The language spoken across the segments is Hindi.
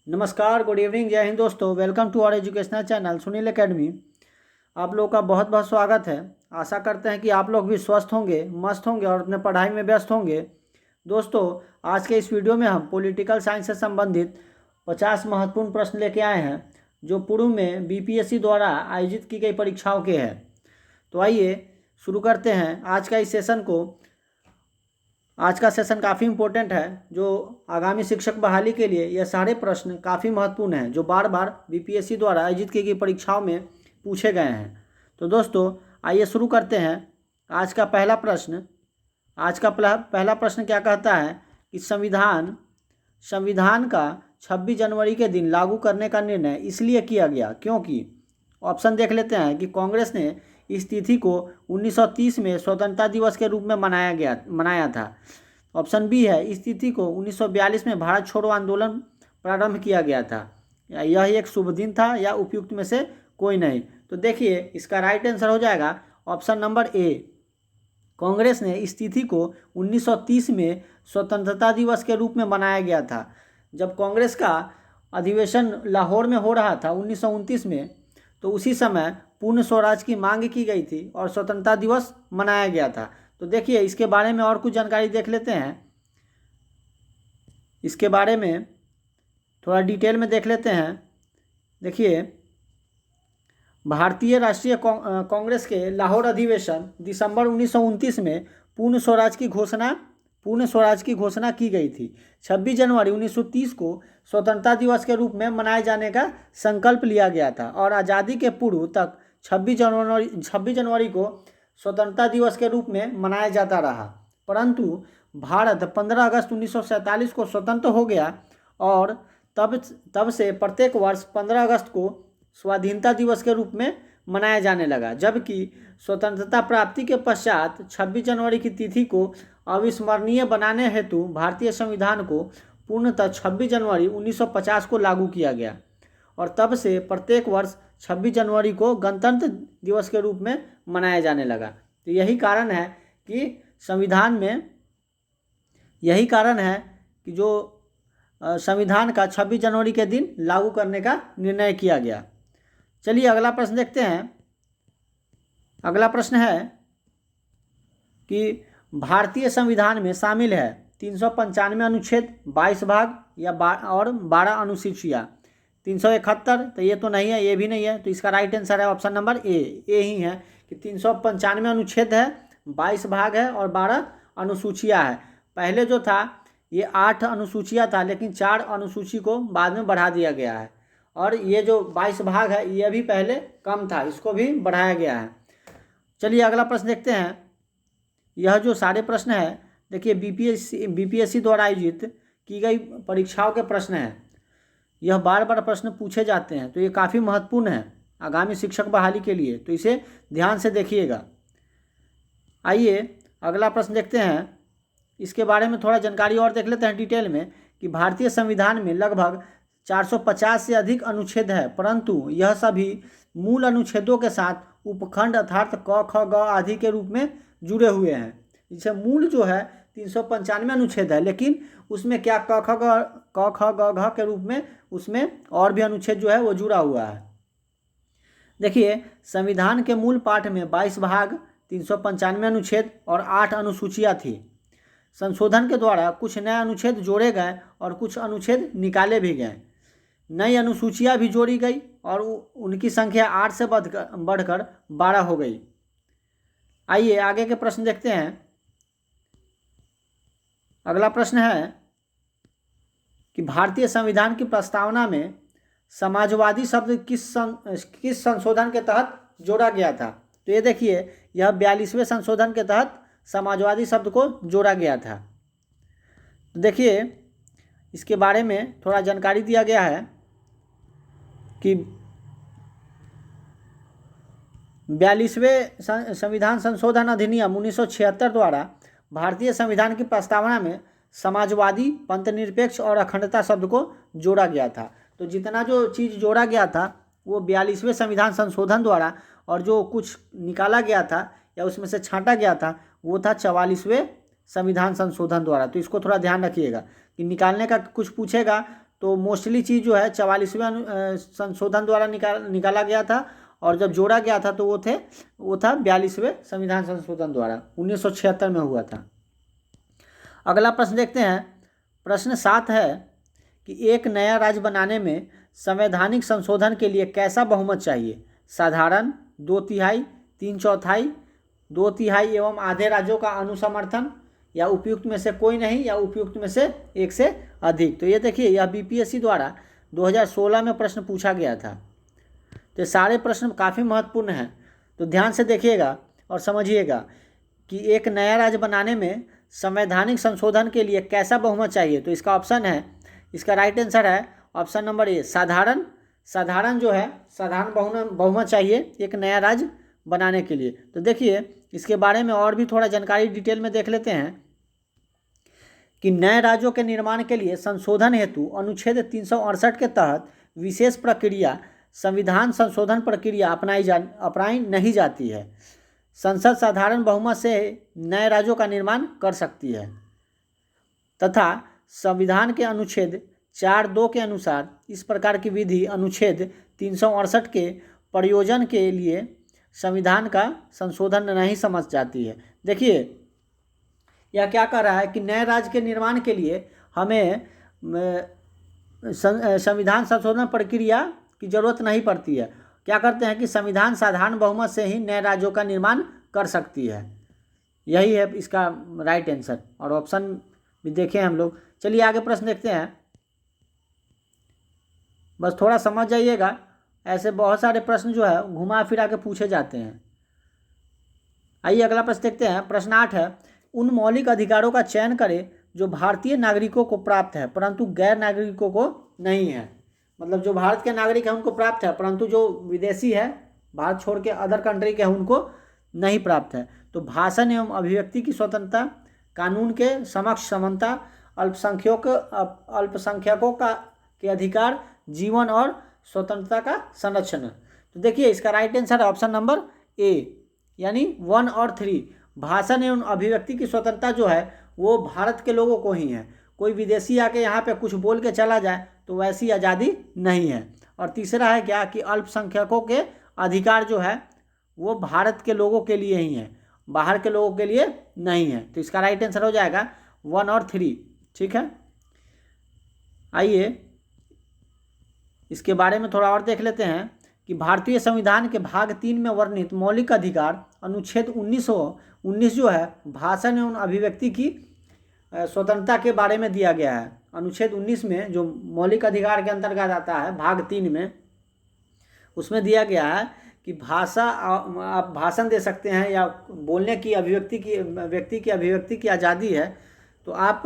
नमस्कार, गुड इवनिंग, जय हिंद दोस्तों। Welcome to our educational channel Sunil academy. आप लोग का बहुत बहुत स्वागत है। आशा करते हैं कि आप लोग भी स्वस्थ होंगे, मस्त होंगे और अपने पढ़ाई में व्यस्त होंगे। दोस्तों, आज के इस वीडियो में हम पॉलिटिकल साइंस से संबंधित 50 महत्वपूर्ण प्रश्न लेके आए हैं जो पूर्व में बीपीएससी द्वारा आयोजित की गई परीक्षाओं के हैं। तो आइए शुरू करते हैं आज का इस सेशन को। आज का सेशन काफ़ी इम्पोर्टेंट है जो आगामी शिक्षक बहाली के लिए यह सारे प्रश्न काफ़ी महत्वपूर्ण हैं जो बार बार बीपीएससी द्वारा आयोजित की गई परीक्षाओं में पूछे गए हैं। तो दोस्तों आइए शुरू करते हैं आज का पहला प्रश्न। आज का पहला प्रश्न क्या कहता है कि संविधान का 26 जनवरी के दिन लागू करने का निर्णय इसलिए किया गया क्योंकि। ऑप्शन देख लेते हैं कि कांग्रेस ने इस तिथि को 1930 में स्वतंत्रता दिवस के रूप में मनाया था। ऑप्शन बी है, इस तिथि को 1942 में भारत छोड़ो आंदोलन प्रारंभ किया गया था। यह एक शुभ दिन था या उपयुक्त में से कोई नहीं। तो देखिए इसका राइट आंसर हो जाएगा ऑप्शन नंबर ए। कांग्रेस ने इस तिथि को 1930 में स्वतंत्रता दिवस के रूप में मनाया गया था। जब कांग्रेस का अधिवेशन लाहौर में हो रहा था 1929 में, तो उसी समय पूर्ण स्वराज की मांग की गई थी और स्वतंत्रता दिवस मनाया गया था। तो देखिए इसके बारे में और कुछ जानकारी देख लेते हैं। इसके बारे में थोड़ा डिटेल में देख लेते हैं। देखिए, भारतीय राष्ट्रीय कांग्रेस के लाहौर अधिवेशन दिसंबर 1929 में पूर्ण स्वराज की घोषणा की गई थी। 26 जनवरी 1930 को स्वतंत्रता दिवस के रूप में मनाए जाने का संकल्प लिया गया था और आज़ादी के पूर्व तक 26 जनवरी को स्वतंत्रता दिवस के रूप में मनाया जाता रहा। परंतु भारत 15 अगस्त 1947 को स्वतंत्र हो गया और तब से प्रत्येक वर्ष 15 अगस्त को स्वाधीनता दिवस के रूप में मनाया जाने लगा, जबकि स्वतंत्रता प्राप्ति के पश्चात 26 जनवरी की तिथि को अविस्मरणीय बनाने हेतु भारतीय संविधान को पूर्णतः 26 जनवरी 1950 को लागू किया गया और तब से प्रत्येक वर्ष 26 जनवरी को गणतंत्र दिवस के रूप में मनाया जाने लगा। तो यही कारण है कि जो संविधान का 26 जनवरी के दिन लागू करने का निर्णय किया गया। चलिए अगला प्रश्न देखते हैं। अगला प्रश्न है कि भारतीय संविधान में शामिल है 395 अनुच्छेद, 22 भाग या और 12 अनुसूचियाँ। 371 तो ये तो नहीं है, ये भी नहीं है। तो इसका राइट आंसर है ऑप्शन नंबर ए ही है कि 395 अनुच्छेद है, 22 भाग है और 12 अनुसूचियाँ है। पहले जो था ये 8 अनुसूचियाँ था, लेकिन 4 अनुसूची को बाद में बढ़ा दिया गया है और ये जो 22 भाग है ये भी पहले कम था, इसको भी बढ़ाया गया है। चलिए अगला प्रश्न देखते हैं। यह जो सारे प्रश्न है देखिए बीपीएससी द्वारा आयोजित की गई परीक्षाओं के प्रश्न हैं। यह बार बार प्रश्न पूछे जाते हैं, तो ये काफ़ी महत्वपूर्ण है आगामी शिक्षक बहाली के लिए, तो इसे ध्यान से देखिएगा। आइए अगला प्रश्न देखते हैं। इसके बारे में थोड़ा जानकारी और देख लेते हैं डिटेल में कि भारतीय संविधान में लगभग 450 से अधिक अनुच्छेद है, परंतु यह सभी मूल अनुच्छेदों के साथ उपखंड अर्थात क ख ग आदि के रूप में जुड़े हुए हैं। जैसे मूल जो है 395 अनुच्छेद है, लेकिन उसमें क्या क ख ग घ के रूप में उसमें और भी अनुच्छेद जो है वो जुड़ा हुआ है। देखिए संविधान के मूल पाठ में 22 भाग, 395 अनुच्छेद और 8 अनुसूचियाँ थी। संशोधन के द्वारा कुछ नए अनुच्छेद जोड़े गए और कुछ अनुच्छेद निकाले भी गए। नई अनुसूचियाँ भी जोड़ी गई और उनकी संख्या 8 से बढ़कर 12 हो गई। आइए आगे के प्रश्न देखते हैं। अगला प्रश्न है कि भारतीय संविधान की प्रस्तावना में समाजवादी शब्द किस संशोधन के तहत जोड़ा गया था। तो ये देखिए यह 42वें संशोधन के तहत समाजवादी शब्द को जोड़ा गया था। तो देखिए इसके बारे में थोड़ा जानकारी दिया गया है कि 42वें संविधान संशोधन अधिनियम 1976 द्वारा भारतीय संविधान की प्रस्तावना में समाजवादी, पंथनिरपेक्ष और अखंडता शब्द को जोड़ा गया था। तो जितना जो चीज़ जोड़ा गया था वो 42वें संविधान संशोधन द्वारा, और जो कुछ निकाला गया था या उसमें से छांटा गया था वो था 44वें संविधान संशोधन द्वारा। तो इसको थोड़ा ध्यान रखिएगा कि निकालने का कुछ पूछेगा तो मोस्टली चीज़ जो है 44वें संशोधन द्वारा निकाला गया था, और जब जोड़ा गया था तो वो था 42वें संविधान संशोधन द्वारा 1976 में हुआ था। अगला प्रश्न देखते हैं। प्रश्न 7 है कि एक नया राज्य बनाने में संवैधानिक संशोधन के लिए कैसा बहुमत चाहिए? साधारण, 2/3, 3/4, 2/3 एवं आधे राज्यों का अनुसमर्थन, या उपयुक्त में से कोई नहीं, या उपयुक्त में से एक से अधिक। तो ये देखिए, यह बीपीएससी द्वारा 2016 में प्रश्न पूछा गया था। तो सारे प्रश्न काफ़ी महत्वपूर्ण हैं, तो ध्यान से देखिएगा और समझिएगा कि एक नया राज्य बनाने में संवैधानिक संशोधन के लिए कैसा बहुमत चाहिए। तो इसका ऑप्शन है, इसका राइट आंसर है ऑप्शन नंबर ए, साधारण। साधारण जो है, साधारण बहुमत चाहिए एक नया राज्य बनाने के लिए। तो देखिए, इसके बारे में और भी थोड़ा जानकारी डिटेल में देख लेते हैं कि नए राज्यों के निर्माण के लिए संशोधन हेतु अनुच्छेद 368 के तहत विशेष प्रक्रिया संविधान संशोधन प्रक्रिया अपनाई नहीं जाती है। संसद साधारण बहुमत से नए राज्यों का निर्माण कर सकती है तथा संविधान के अनुच्छेद 4(2) के अनुसार इस प्रकार की विधि अनुच्छेद 368 के प्रयोजन के लिए संविधान का संशोधन नहीं समझ जाती है। देखिए, यह क्या कह रहा है कि नए राज्य के निर्माण के लिए हमें संविधान संशोधन प्रक्रिया की जरूरत नहीं पड़ती है। क्या करते हैं कि संविधान साधारण बहुमत से ही नए राज्यों का निर्माण कर सकती है। यही है इसका राइट आंसर, और ऑप्शन भी देखें हम लोग। चलिए आगे प्रश्न देखते हैं, बस थोड़ा समझ जाइएगा, ऐसे बहुत सारे प्रश्न जो है घुमा फिरा के पूछे जाते हैं। आइए अगला प्रश्न देखते हैं। प्रश्न 8 है, उन मौलिक अधिकारों का चयन करें जो भारतीय नागरिकों को प्राप्त है परंतु गैर नागरिकों को नहीं है। मतलब जो भारत के नागरिक हैं उनको प्राप्त है, परंतु जो विदेशी है, भारत छोड़ के अदर कंट्री के हैं, उनको नहीं प्राप्त है। तो भाषण एवं अभिव्यक्ति की स्वतंत्रता, कानून के समक्ष समानता, अल्पसंख्यकों के अधिकार, जीवन और स्वतंत्रता का संरक्षण। तो देखिए, इसका राइट आंसर है ऑप्शन नंबर ए, यानी 1 और 3। भाषण एवं अभिव्यक्ति की स्वतंत्रता जो है वो भारत के लोगों को ही है। कोई विदेशी आके यहाँ पे कुछ बोल के चला जाए तो वैसी आज़ादी नहीं है। और तीसरा है क्या कि अल्पसंख्यकों के अधिकार जो है वो भारत के लोगों के लिए ही है, बाहर के लोगों के लिए नहीं है। तो इसका राइट आंसर हो जाएगा 1 और 3। ठीक है, आइए इसके बारे में थोड़ा और देख लेते हैं कि भारतीय संविधान के भाग 3 में वर्णित मौलिक अधिकार अनुच्छेद 19 जो है भाषण एवं अभिव्यक्ति की स्वतंत्रता के बारे में दिया गया है। अनुच्छेद 19 में जो मौलिक अधिकार के अंतर्गत आता है भाग 3 में, उसमें दिया गया है कि आप भाषण दे सकते हैं या बोलने की व्यक्ति की अभिव्यक्ति की आज़ादी है, तो आप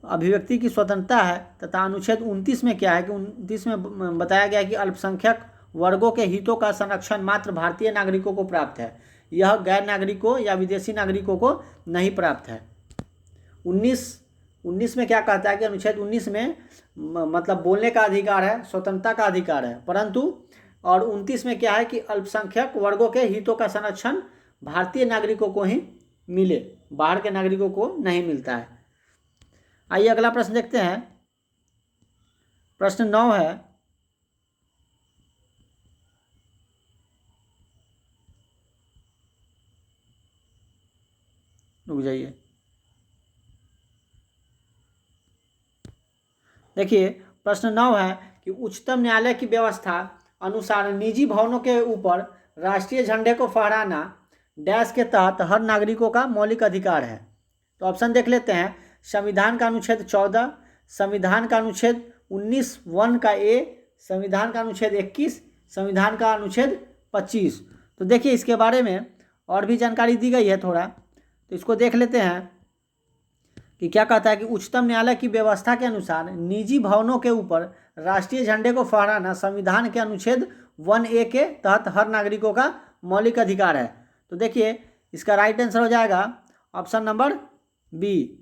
अभिव्यक्ति की स्वतंत्रता है। तथा अनुच्छेद 29 में क्या है कि 29 में बताया गया है कि अल्पसंख्यक वर्गों के हितों का संरक्षण मात्र भारतीय नागरिकों को प्राप्त है, यह गैर नागरिकों या विदेशी नागरिकों को नहीं प्राप्त है। 19 में क्या कहता है कि अनुच्छेद 19 में मतलब बोलने का अधिकार है, स्वतंत्रता का अधिकार है, परंतु और 29 में क्या है कि अल्पसंख्यक वर्गों के हितों का संरक्षण भारतीय नागरिकों को ही मिले, बाहर के नागरिकों को नहीं मिलता है। आइए अगला प्रश्न देखते हैं। प्रश्न 9 है, रुक जाइए, देखिए प्रश्न 9 है कि उच्चतम न्यायालय की व्यवस्था अनुसार निजी भवनों के ऊपर राष्ट्रीय झंडे को फहराना डैश के तहत हर नागरिकों का मौलिक अधिकार है। तो ऑप्शन देख लेते हैं। संविधान का अनुच्छेद 14, संविधान का अनुच्छेद 19(1) का ए, संविधान का अनुच्छेद 21, संविधान का अनुच्छेद 25। तो देखिए इसके बारे में और भी जानकारी दी गई है थोड़ा, तो इसको देख लेते हैं कि क्या कहता है कि उच्चतम न्यायालय की व्यवस्था के अनुसार निजी भवनों के ऊपर राष्ट्रीय झंडे को फहराना संविधान के अनुच्छेद 1A के तहत हर नागरिकों का मौलिक अधिकार है। तो देखिए इसका राइट आंसर हो जाएगा ऑप्शन नंबर बी,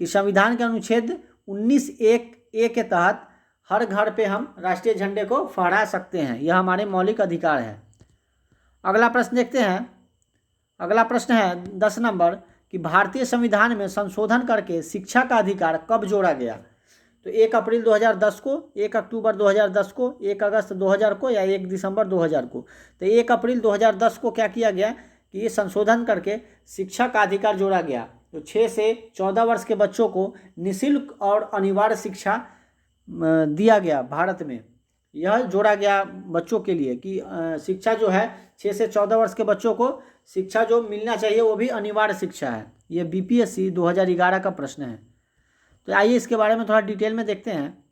कि संविधान के अनुच्छेद 19(1) के तहत हर घर पे हम राष्ट्रीय झंडे को फहरा सकते हैं, यह हमारे मौलिक अधिकार है। अगला प्रश्न देखते हैं। अगला प्रश्न है 10 नंबर, कि भारतीय संविधान में संशोधन करके शिक्षा का अधिकार कब जोड़ा गया। तो 1 अप्रैल 2010 को, 1 अक्टूबर 2010 को, 1 अगस्त 2000 को या 1 दिसंबर 2000 को। तो 1 अप्रैल 2010 को क्या किया गया कि ये संशोधन करके शिक्षा का अधिकार जोड़ा गया। तो 6 से 14 वर्ष के बच्चों को निःशुल्क और अनिवार्य शिक्षा दिया गया भारत में। यह जोड़ा गया बच्चों के लिए कि शिक्षा जो है 6 से 14 वर्ष के बच्चों को शिक्षा जो मिलना चाहिए वो भी अनिवार्य शिक्षा है। ये बीपीएससी 2011 का प्रश्न है। तो आइए इसके बारे में थोड़ा डिटेल में देखते हैं।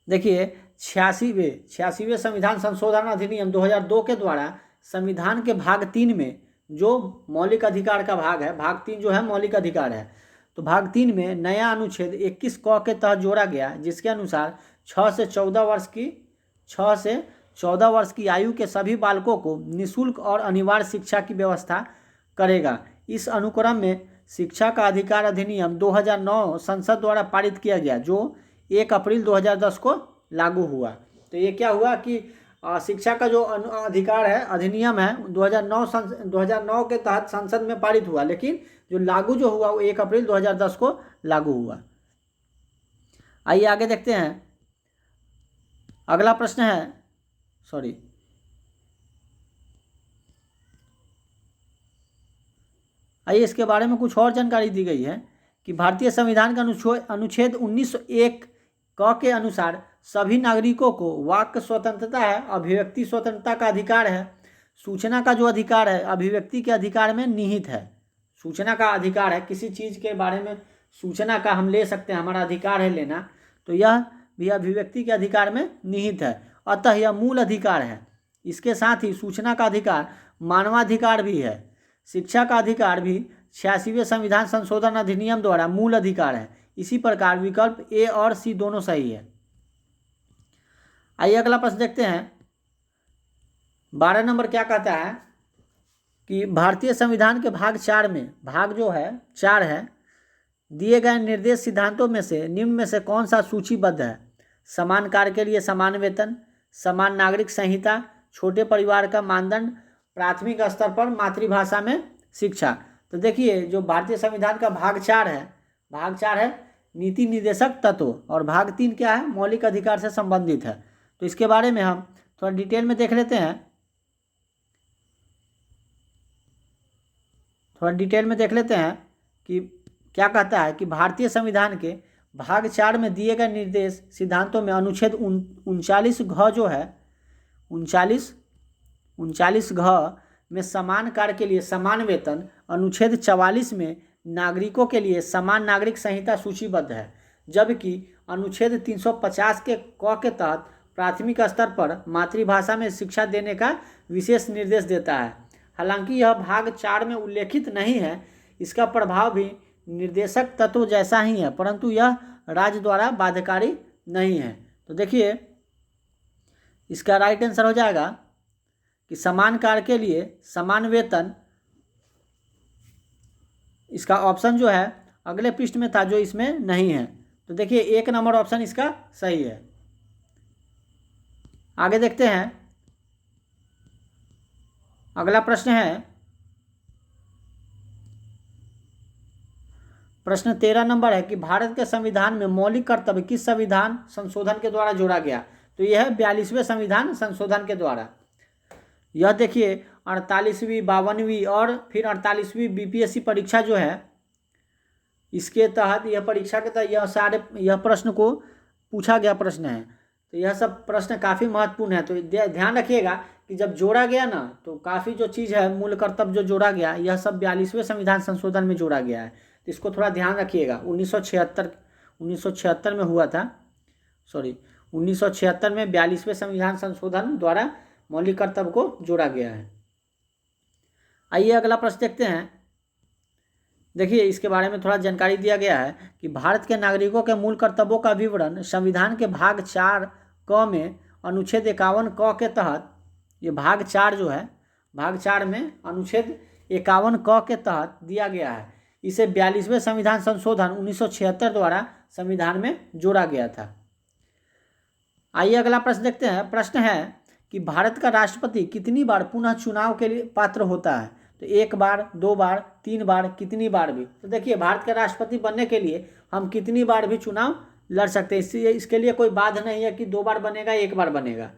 देखिए 86वें संविधान संशोधन अधिनियम 2002 के द्वारा संविधान के भाग 3 में जो मौलिक अधिकार का भाग है, भाग 3 जो है मौलिक अधिकार है, तो भाग 3 में नया अनुच्छेद 21 क के तहत जोड़ा गया, जिसके अनुसार 6 से 14 वर्ष की आयु के सभी बालकों को निःशुल्क और अनिवार्य शिक्षा की व्यवस्था करेगा। इस अनुक्रम में शिक्षा का अधिकार अधिनियम 2009 संसद द्वारा पारित किया गया, जो 1 अप्रैल 2010 को लागू हुआ। तो ये क्या हुआ कि शिक्षा का जो अधिकार है अधिनियम है 2009 के तहत संसद में पारित हुआ, लेकिन जो लागू जो हुआ वो 1 अप्रैल 2010 को लागू हुआ। आइए आगे देखते हैं। अगला प्रश्न है, आइए इसके बारे में कुछ और जानकारी दी गई है कि भारतीय संविधान का अनुच्छेद 1901 क के अनुसार सभी नागरिकों को वाक् स्वतंत्रता है, अभिव्यक्ति स्वतंत्रता का अधिकार है, सूचना का जो अधिकार है अभिव्यक्ति के अधिकार में निहित है। सूचना का अधिकार है, किसी चीज़ के बारे में सूचना का हम ले सकते हैं, हमारा अधिकार है लेना, तो यह भी अभिव्यक्ति के अधिकार में निहित है, अतः यह मूल अधिकार है। इसके साथ ही सूचना का अधिकार मानवाधिकार भी है। शिक्षा का अधिकार भी 86वें संविधान संशोधन अधिनियम द्वारा मूल अधिकार है। इसी प्रकार विकल्प ए और सी दोनों सही है। आइए अगला प्रश्न देखते हैं। 12 नंबर क्या कहता है कि भारतीय संविधान के भाग 4 में, भाग जो है 4 है, दिए गए निर्देश सिद्धांतों में से निम्न में से कौन सा सूचीबद्ध है? समान कार्य के लिए समान वेतन, समान नागरिक संहिता, छोटे परिवार का मानदंड, प्राथमिक स्तर पर मातृभाषा में शिक्षा। तो देखिए जो भारतीय संविधान का भाग 4 है, भाग 4 है नीति निर्देशक तत्व, और भाग 3 क्या है? मौलिक अधिकार से संबंधित है। तो इसके बारे में हम थोड़ा डिटेल में देख लेते हैं। कि क्या कहता है कि भारतीय संविधान के भाग 4 में दिए गए निर्देश सिद्धांतों में अनुच्छेद 39 घ जो है 39 घ में समान कार्य के लिए समान वेतन, अनुच्छेद 44 में नागरिकों के लिए समान नागरिक संहिता सूचीबद्ध है, जबकि अनुच्छेद 350 के क के तहत प्राथमिक स्तर पर मातृभाषा में शिक्षा देने का विशेष निर्देश देता है। हालांकि यह भाग 4 में उल्लेखित नहीं है, इसका प्रभाव भी निर्देशक तत्व जैसा ही है, परंतु यह राज्य द्वारा बाध्यकारी नहीं है। तो देखिए इसका राइट आंसर हो जाएगा कि समान कार्य के लिए समान वेतन, इसका ऑप्शन जो है अगले पृष्ठ में था जो इसमें नहीं है। तो देखिए 1 नंबर ऑप्शन इसका सही है। आगे देखते हैं। अगला प्रश्न है प्रश्न 13 नंबर है कि भारत के संविधान में मौलिक कर्तव्य किस संविधान संशोधन के द्वारा जोड़ा गया? तो यह है 42वें संविधान संशोधन के द्वारा। यह देखिए 48वीं, 52वीं और फिर 48वीं बीपीएससी परीक्षा जो है इसके तहत, यह परीक्षा के तहत यह प्रश्न को पूछा गया प्रश्न है। तो यह सब प्रश्न काफ़ी महत्वपूर्ण है। तो ध्यान रखिएगा कि जब जोड़ा गया ना तो काफ़ी जो चीज़ है मूल कर्तव्य जो जोड़ा गया यह सब 42वें संविधान संशोधन में जोड़ा गया है। तो इसको थोड़ा ध्यान रखिएगा। 1976 में हुआ था, 1976 में 42वें संविधान संशोधन द्वारा मौलिक कर्तव्य को जोड़ा गया है। आइए अगला प्रश्न देखते हैं। देखिए इसके बारे में थोड़ा जानकारी दिया गया है कि भारत के नागरिकों के मूल कर्तव्यों का विवरण संविधान के भाग 4 क में अनुच्छेद 51 क के तहत, ये भाग 4 जो है भाग 4 में अनुच्छेद 51 क के तहत दिया गया है। इसे 42वें संविधान संशोधन 1976 द्वारा संविधान में जोड़ा गया था। आइए अगला प्रश्न देखते हैं। प्रश्न है कि भारत का राष्ट्रपति कितनी बार पुनः चुनाव के लिए पात्र होता है? तो तो 1 बार, 2 बार, 3 बार, कितनी बार भी। तो देखिए भारत के राष्ट्रपति बनने के लिए हम कितनी बार भी चुनाव लड़ सकते हैं, इसलिए इसके लिए कोई बाधा नहीं है कि 2 बार बनेगा, 1 बार बनेगा।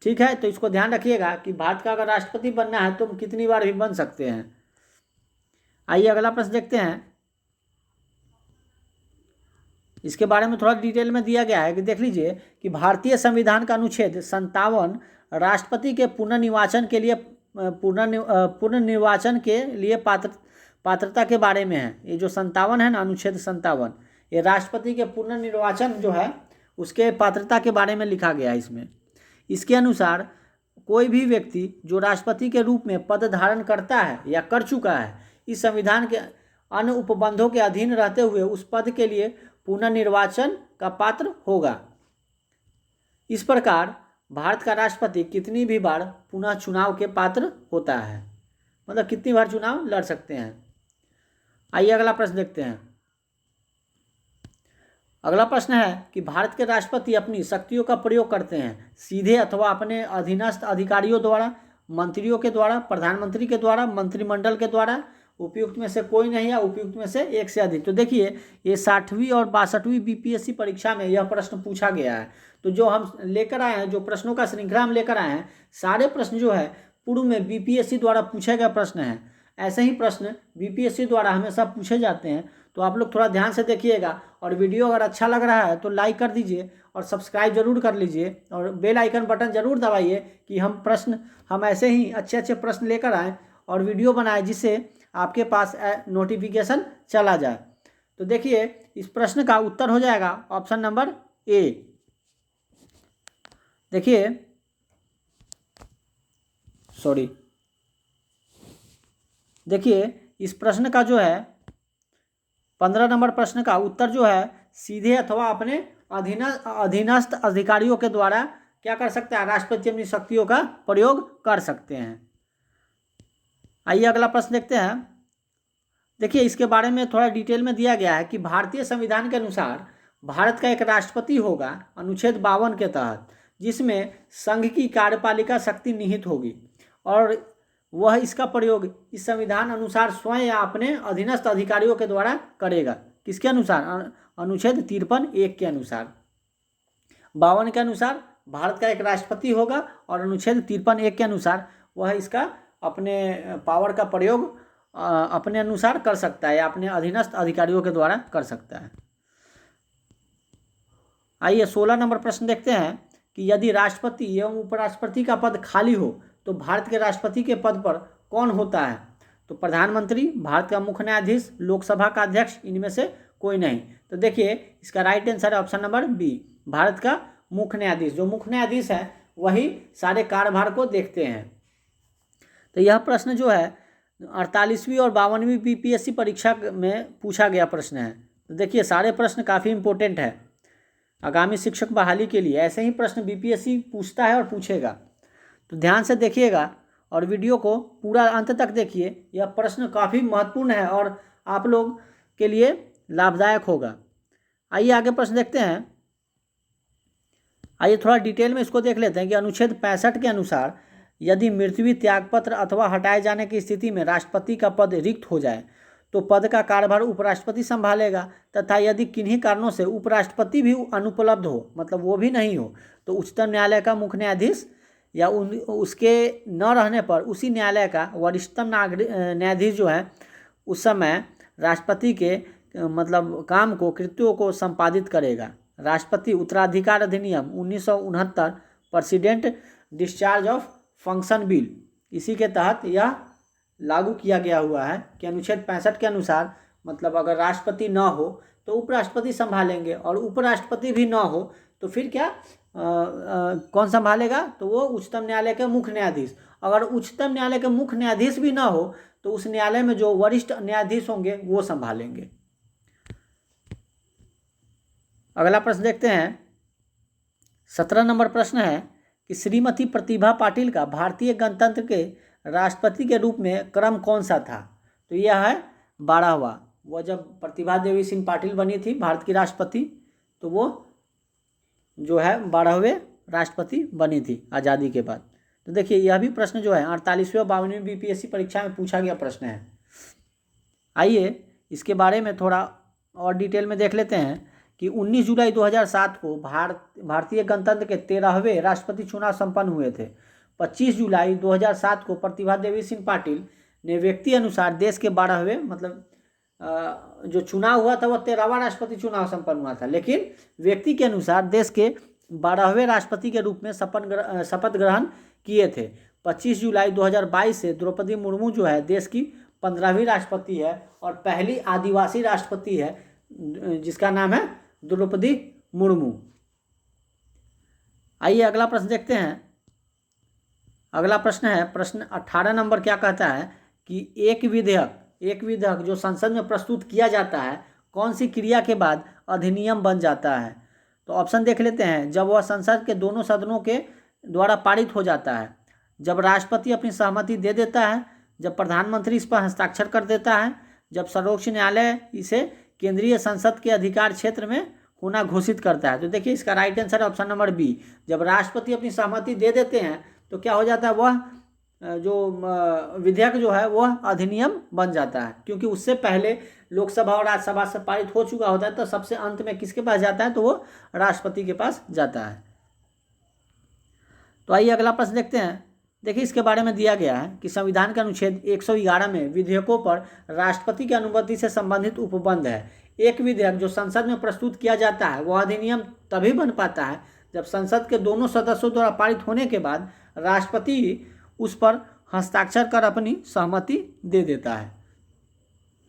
ठीक है, तो इसको ध्यान रखिएगा कि भारत का अगर राष्ट्रपति बनना है तो हम कितनी बार भी बन सकते हैं। आइए अगला प्रश्न देखते हैं। इसके बारे में थोड़ा डिटेल में दिया गया है कि देख लीजिए कि भारतीय संविधान का अनुच्छेद 57 राष्ट्रपति के पुनर्निर्वाचन के लिए पुनर्निर्वाचन के लिए पात्रता के बारे में है। ये जो 57 है ना, अनुच्छेद 57, ये राष्ट्रपति के पुनर्निर्वाचन जो है उसके पात्रता के बारे में लिखा गया है इसमें। इसके अनुसार कोई भी व्यक्ति जो राष्ट्रपति के रूप में पद धारण करता है या कर चुका है, इस संविधान के अन्य उपबंधों के अधीन रहते हुए उस पद के लिए पुनर्निर्वाचन का पात्र होगा। इस प्रकार भारत का राष्ट्रपति कितनी भी बार पुनः चुनाव के पात्र होता है, मतलब कितनी बार चुनाव लड़ सकते हैं। आइए अगला प्रश्न देखते हैं। अगला प्रश्न है कि भारत के राष्ट्रपति अपनी शक्तियों का प्रयोग करते हैं सीधे अथवा अपने अधीनस्थ अधिकारियों द्वारा, मंत्रियों के द्वारा, प्रधानमंत्री के द्वारा, मंत्रिमंडल के द्वारा, उपयुक्त में से कोई नहीं या उपयुक्त में से एक से अधिक। तो देखिए ये 60वीं और 62वीं बीपीएससी परीक्षा में यह प्रश्न पूछा गया है। तो जो हम लेकर आए हैं, जो प्रश्नों का श्रृंखला हम लेकर आए हैं, सारे प्रश्न जो है पूर्व में बीपीएससी द्वारा पूछे गए प्रश्न हैं। ऐसे ही प्रश्न बीपीएससी द्वारा हमेशा पूछे जाते हैं। तो आप लोग थोड़ा ध्यान से देखिएगा, और वीडियो अगर अच्छा लग रहा है तो लाइक कर दीजिए और सब्सक्राइब जरूर कर लीजिए और बेल आइकन बटन जरूर दबाइए कि हम ऐसे ही अच्छे अच्छे प्रश्न लेकर आएँ और वीडियो बनाएं जिससे आपके पास नोटिफिकेशन चला जाए। तो देखिए इस प्रश्न का उत्तर हो जाएगा ऑप्शन नंबर ए। देखिए इस प्रश्न का जो है 15 नंबर प्रश्न का उत्तर जो है सीधे अथवा अपने अधीनस्थ अधिकारियों के द्वारा क्या कर सकता है, राष्ट्रपति अपनी शक्तियों का प्रयोग कर सकते हैं। आइए अगला प्रश्न देखते हैं। देखिए इसके बारे में थोड़ा डिटेल में दिया गया है कि भारतीय संविधान के अनुसार भारत का एक राष्ट्रपति होगा अनुच्छेद 52 के तहत, जिसमें संघ की कार्यपालिका शक्ति निहित होगी और वह इसका प्रयोग इस संविधान अनुसार स्वयं या अपने अधीनस्थ अधिकारियों के द्वारा करेगा। किसके अनुसार? अनुच्छेद 53(1) के अनुसार। 52 के अनुसार भारत का एक राष्ट्रपति होगा और अनुच्छेद 53(1) के अनुसार वह इसका अपने पावर का प्रयोग अपने अनुसार कर सकता है या अपने अधीनस्थ अधिकारियों के द्वारा कर सकता है। आइए 16 नंबर प्रश्न देखते हैं कि यदि राष्ट्रपति एवं उपराष्ट्रपति का पद खाली हो तो भारत के राष्ट्रपति के पद पर कौन होता है? तो प्रधानमंत्री, भारत का मुख्य न्यायाधीश, लोकसभा का अध्यक्ष, इनमें से कोई नहीं। तो देखिए इसका राइट आंसर है ऑप्शन नंबर बी, भारत का मुख्य न्यायाधीश। जो मुख्य न्यायाधीश है वही सारे कार्यभार को देखते हैं। तो यह प्रश्न जो है 48वीं और 52वीं बीपीएससी परीक्षा में पूछा गया प्रश्न है। तो देखिए सारे प्रश्न काफ़ी इंपॉर्टेंट है आगामी शिक्षक बहाली के लिए। ऐसे ही प्रश्न बीपीएससी पूछता है और पूछेगा, तो ध्यान से देखिएगा और वीडियो को पूरा अंत तक देखिए। यह प्रश्न काफ़ी महत्वपूर्ण है और आप लोग के लिए लाभदायक होगा। आइए आगे प्रश्न देखते हैं। आइए थोड़ा डिटेल में इसको देख लेते हैं कि अनुच्छेद 65 के अनुसार यदि मृत्यु, त्यागपत्र अथवा हटाए जाने की स्थिति में राष्ट्रपति का पद रिक्त हो जाए तो पद का कार्यभार उपराष्ट्रपति संभालेगा, तथा यदि किन्हीं कारणों से उपराष्ट्रपति भी अनुपलब्ध हो, मतलब वो भी नहीं हो, तो उच्चतम न्यायालय का मुख्य न्यायाधीश या उसके न रहने पर उसी न्यायालय का वरिष्ठतम न्यायाधीश जो है उस समय राष्ट्रपति के मतलब काम को, कृत्यों को संपादित करेगा। राष्ट्रपति उत्तराधिकार अधिनियम 1969 president discharge of function bill, इसी के तहत यह लागू किया गया हुआ है कि अनुच्छेद 65 के अनुसार मतलब अगर राष्ट्रपति न हो तो उपराष्ट्रपति संभालेंगे और उपराष्ट्रपति भी न हो तो फिर क्या कौन संभालेगा? तो वो उच्चतम न्यायालय के मुख्य न्यायाधीश। अगर उच्चतम न्यायालय के मुख्य न्यायाधीश भी ना हो तो उस न्यायालय में जो वरिष्ठ न्यायाधीश होंगे वो संभालेंगे। अगला प्रश्न देखते हैं। 17 नंबर प्रश्न है कि श्रीमती प्रतिभा पाटिल का भारतीय गणतंत्र के राष्ट्रपति के रूप में क्रम कौन सा था? तो यह है 12वां। वह जब प्रतिभा देवी सिंह पाटिल बनी थी भारत की राष्ट्रपति तो वो जो है 12वें राष्ट्रपति बनी थी आज़ादी के बाद। तो देखिए यह भी प्रश्न जो है 48वें 52वीं बीपीएससी परीक्षा में पूछा गया प्रश्न है। आइए इसके बारे में थोड़ा और डिटेल में देख लेते हैं कि 19 जुलाई 2007 को भारतीय गणतंत्र के 13वें राष्ट्रपति चुनाव संपन्न हुए थे। 25 जुलाई 2007 को प्रतिभा देवी सिंह पाटिल ने व्यक्ति अनुसार देश के 12वें मतलब जो चुनाव हुआ था वह 13वां राष्ट्रपति चुनाव संपन्न हुआ था, लेकिन व्यक्ति के अनुसार देश के 12वें राष्ट्रपति के रूप में शपथ ग्रहण किए थे। 25 जुलाई 2022 से द्रौपदी मुर्मू जो है देश की 15वीं राष्ट्रपति है और पहली आदिवासी राष्ट्रपति है जिसका नाम है द्रौपदी मुर्मू। आइए अगला प्रश्न देखते हैं। अगला प्रश्न है प्रश्न 18 नंबर। क्या कहता है कि एक विधेयक जो संसद में प्रस्तुत किया जाता है कौन सी क्रिया के बाद अधिनियम बन जाता है? तो ऑप्शन देख लेते हैं। जब वह संसद के दोनों सदनों के द्वारा पारित हो जाता है, जब राष्ट्रपति अपनी सहमति दे देता है, जब प्रधानमंत्री इस पर हस्ताक्षर कर देता है, जब सर्वोच्च न्यायालय इसे केंद्रीय संसद के अधिकार क्षेत्र में होना घोषित करता है। तो देखिए इसका राइट आंसर है ऑप्शन नंबर बी। जब राष्ट्रपति अपनी सहमति दे देते हैं तो क्या हो जाता है, वह जो विधेयक जो है वह अधिनियम बन जाता है, क्योंकि उससे पहले लोकसभा और राज्यसभा से पारित हो चुका होता है। तो सबसे अंत में किसके पास जाता है, तो वो राष्ट्रपति के पास जाता है। तो आइए अगला प्रश्न देखते हैं। देखिए इसके बारे में दिया गया है कि संविधान के अनुच्छेद 111 में विधेयकों पर राष्ट्रपति की अनुमति से संबंधित उपबंध है। एक विधेयक जो संसद में प्रस्तुत किया जाता है वह अधिनियम तभी बन पाता है जब संसद के दोनों सदस्यों द्वारा पारित होने के बाद राष्ट्रपति उस पर हस्ताक्षर कर अपनी सहमति दे देता है।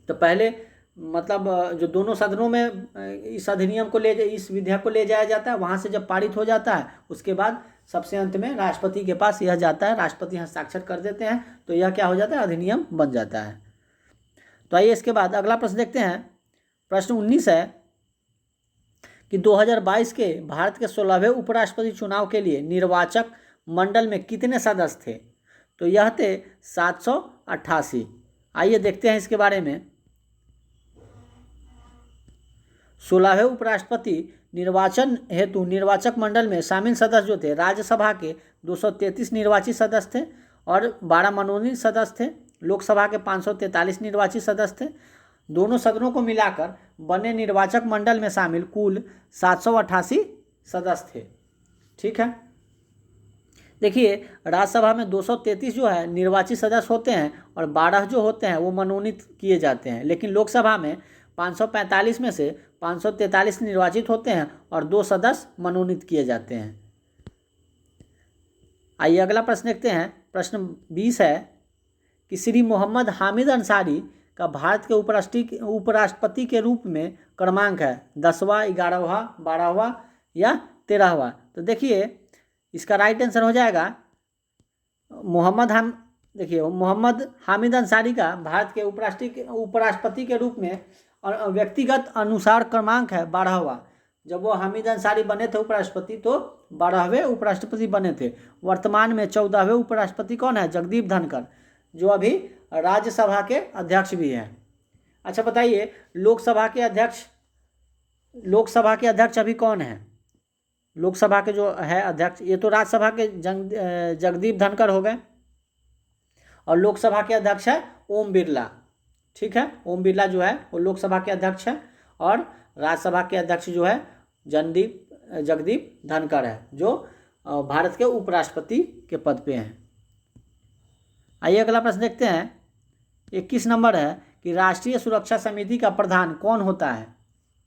तो पहले मतलब जो दोनों सदनों में इस अधिनियम को इस विधेयक को ले जाया जाता है, वहाँ से जब पारित हो जाता है उसके बाद सबसे अंत में राष्ट्रपति के पास यह जाता है, राष्ट्रपति हस्ताक्षर कर देते हैं, तो यह क्या हो जाता है, अधिनियम बन जाता है। तो आइए इसके बाद अगला प्रश्न देखते हैं। प्रश्न 19 है कि 2022 के भारत के 16वें उपराष्ट्रपति चुनाव के लिए निर्वाचक मंडल में कितने सदस्य थे? तो यह थे 788। आइए देखते हैं इसके बारे में। 16वें उपराष्ट्रपति निर्वाचन हेतु निर्वाचक मंडल में शामिल सदस्य जो थे, राज्यसभा के 233 निर्वाचित सदस्य थे और 12 मनोनीत सदस्य थे। लोकसभा के 543 निर्वाचित सदस्य थे। दोनों सदनों को मिलाकर बने निर्वाचक मंडल में शामिल कुल 788 सदस्य थे। ठीक है, देखिए राज्यसभा में 233 जो है निर्वाचित सदस्य होते हैं और 12 जो होते हैं वो मनोनीत किए जाते हैं, लेकिन लोकसभा में 545 में से 543 निर्वाचित होते हैं और 2 सदस्य मनोनीत किए जाते हैं। आइए अगला प्रश्न देखते हैं। प्रश्न 20 है कि श्री मोहम्मद हामिद अंसारी का भारत के उपराष्ट्रपति के रूप में क्रमांक है 10वां, 11वां, 12वां या 13वां? तो देखिए इसका राइट आंसर हो जाएगा मोहम्मद हामिद अंसारी का भारत के उपराष्ट्रपति के रूप में व्यक्तिगत अनुसार क्रमांक है 12वां। जब वो हामिद अंसारी बने थे उपराष्ट्रपति तो 12वें उपराष्ट्रपति बने थे। वर्तमान में 14वें उपराष्ट्रपति कौन है? जगदीप धनखड़, जो अभी राज्यसभा के अध्यक्ष भी हैं। अच्छा बताइए लोकसभा के अध्यक्ष अभी कौन है? लोकसभा के जो है अध्यक्ष, ये तो राज्यसभा के जगदीप धनखड़ हो गए और लोकसभा के अध्यक्ष है ओम बिरला। ठीक है, ओम बिरला जो है वो लोकसभा के अध्यक्ष है और राज्यसभा के अध्यक्ष जो है जगदीप धनखड़ है, जो भारत के उपराष्ट्रपति के पद पे हैं। आइए अगला प्रश्न देखते हैं। 21 नंबर है कि राष्ट्रीय सुरक्षा समिति का प्रधान कौन होता है?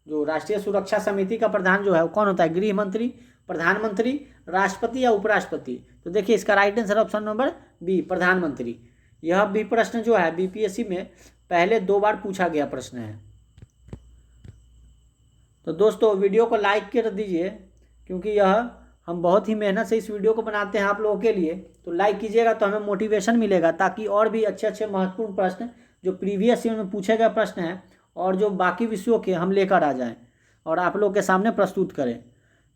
जो राष्ट्रीय सुरक्षा समिति का प्रधान जो है वो कौन होता है? गृह मंत्री, प्रधानमंत्री, राष्ट्रपति या उपराष्ट्रपति? तो देखिए इसका right answer option number B, प्रधानमंत्री। यह भी प्रश्न जो है बीपीएससी में पहले 2 बार पूछा गया प्रश्न है। तो दोस्तों वीडियो को लाइक कर दीजिए, क्योंकि यह हम बहुत ही मेहनत से इस वीडियो को बनाते हैं आप लोगों के लिए। तो लाइक कीजिएगा तो हमें मोटिवेशन मिलेगा, ताकि और भी अच्छे अच्छे महत्वपूर्ण प्रश्न जो प्रीवियस ईयर में पूछे गए प्रश्न हैं और जो बाकी विषयों के हम लेकर आ जाएं और आप लोग के सामने प्रस्तुत करें।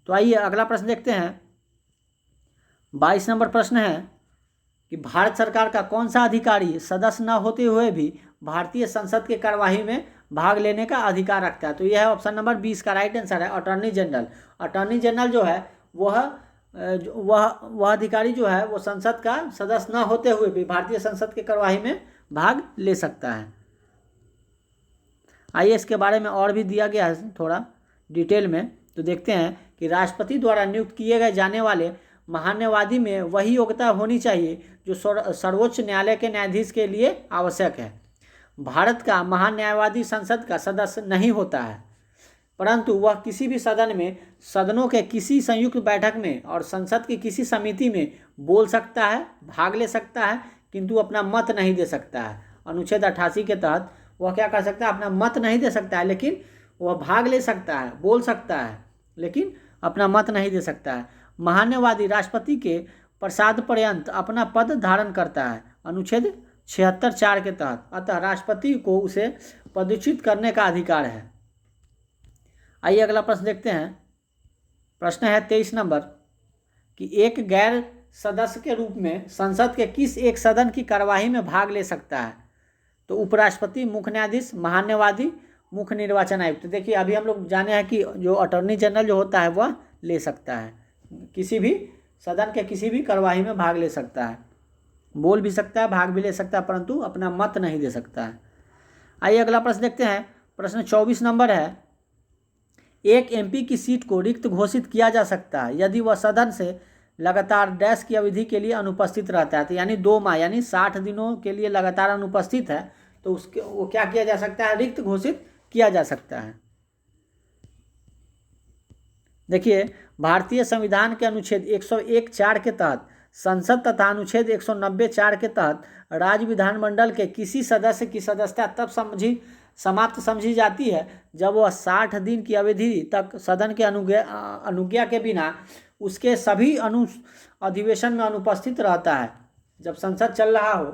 तो आइए अगला प्रश्न देखते हैं। 22 नंबर प्रश्न है कि भारत सरकार का कौन सा अधिकारी सदस्य न होते हुए भी भारतीय संसद की कार्यवाही में भाग लेने का अधिकार रखता है? तो यह है ऑप्शन नंबर 20 का राइट आंसर है अटॉर्नी जनरल। अटॉर्नी जनरल जो है वह वह अधिकारी जो है वो संसद का सदस्य न होते हुए भी भारतीय संसद की कार्यवाही में भाग ले सकता है। आइए इसके बारे में और भी दिया गया है थोड़ा डिटेल में, तो देखते हैं कि राष्ट्रपति द्वारा नियुक्त किए गए जाने वाले महान्यायवादी में वही योग्यता होनी चाहिए जो सर्वोच्च न्यायालय के न्यायाधीश के लिए आवश्यक है। भारत का महान्यायवादी संसद का सदस्य नहीं होता है, परंतु वह किसी भी सदन में, सदनों के किसी संयुक्त बैठक में और संसद की किसी समिति में बोल सकता है, भाग ले सकता है, किंतु अपना मत नहीं दे सकता है। अनुच्छेद 88 के तहत वह क्या कर सकता है, अपना मत नहीं दे सकता है, लेकिन वह भाग ले सकता है, बोल सकता है, लेकिन अपना मत नहीं दे सकता है। महान्यायवादी राष्ट्रपति के प्रसाद पर्यंत अपना पद धारण करता है, अनुच्छेद 76(4) के तहत। अतः राष्ट्रपति को उसे पदच्युत करने का अधिकार है। आइए अगला प्रश्न देखते हैं। प्रश्न है 23 नंबर कि एक गैर सदस्य के रूप में संसद के किस एक सदन की कार्यवाही में भाग ले सकता है? तो उपराष्ट्रपति, मुख्य न्यायाधीश, महान्यायवादी, मुख्य निर्वाचन आयुक्त। देखिए अभी हम लोग जाने हैं कि जो अटॉर्नी जनरल जो होता है वह ले सकता है, किसी भी सदन के किसी भी कार्यवाही में भाग ले सकता है, बोल भी सकता है, भाग भी ले सकता है, परंतु अपना मत नहीं दे सकता है। आइए अगला प्रश्न देखते हैं। प्रश्न 24 नंबर है, एक एमपी की सीट को रिक्त घोषित किया जा सकता है यदि वह सदन से लगातार डैश की अवधि के लिए अनुपस्थित रहता है। तो यानी 2 माह यानी 60 दिनों के लिए लगातार अनुपस्थित है, तो उसके वो क्या किया जा सकता है, रिक्त घोषित किया जा सकता है। देखिए भारतीय संविधान के अनुच्छेद 101(4) के तहत संसद तथा अनुच्छेद 190(4) के तहत राज्य विधानमंडल के किसी सदस्य की सदस्यता तब समाप्त समझी जाती है जब वह 60 दिन की अवधि तक सदन के अनुज्ञा के बिना उसके सभी अधिवेशन में अनुपस्थित रहता है। जब संसद चल रहा हो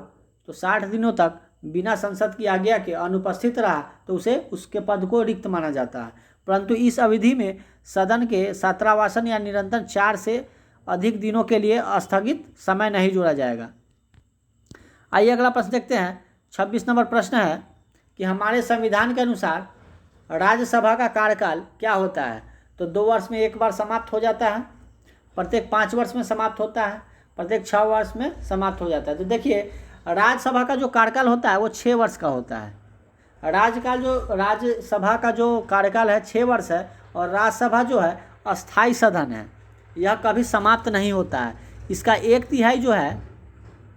तो 60 दिनों तक बिना संसद की आज्ञा के अनुपस्थित रहा तो उसे उसके पद को रिक्त माना जाता है, परंतु इस अवधि में सदन के छात्रावासन या निरंतर 4 से अधिक दिनों के लिए स्थगित समय नहीं जोड़ा जाएगा। आइए अगला प्रश्न देखते हैं। 26 नंबर प्रश्न है कि हमारे संविधान के अनुसार राज्यसभा का कार्यकाल क्या होता है? तो 2 वर्ष में एक बार समाप्त हो जाता है, प्रत्येक 5 वर्ष में समाप्त होता है, प्रत्येक 6 वर्ष में समाप्त हो जाता है। तो देखिए राज्यसभा का जो कार्यकाल होता है वो 6 वर्ष का होता है। राज्यसभा का जो कार्यकाल है 6 वर्ष है, और राज्यसभा जो है अस्थाई सदन है, यह कभी समाप्त नहीं होता है। इसका 1/3 जो है,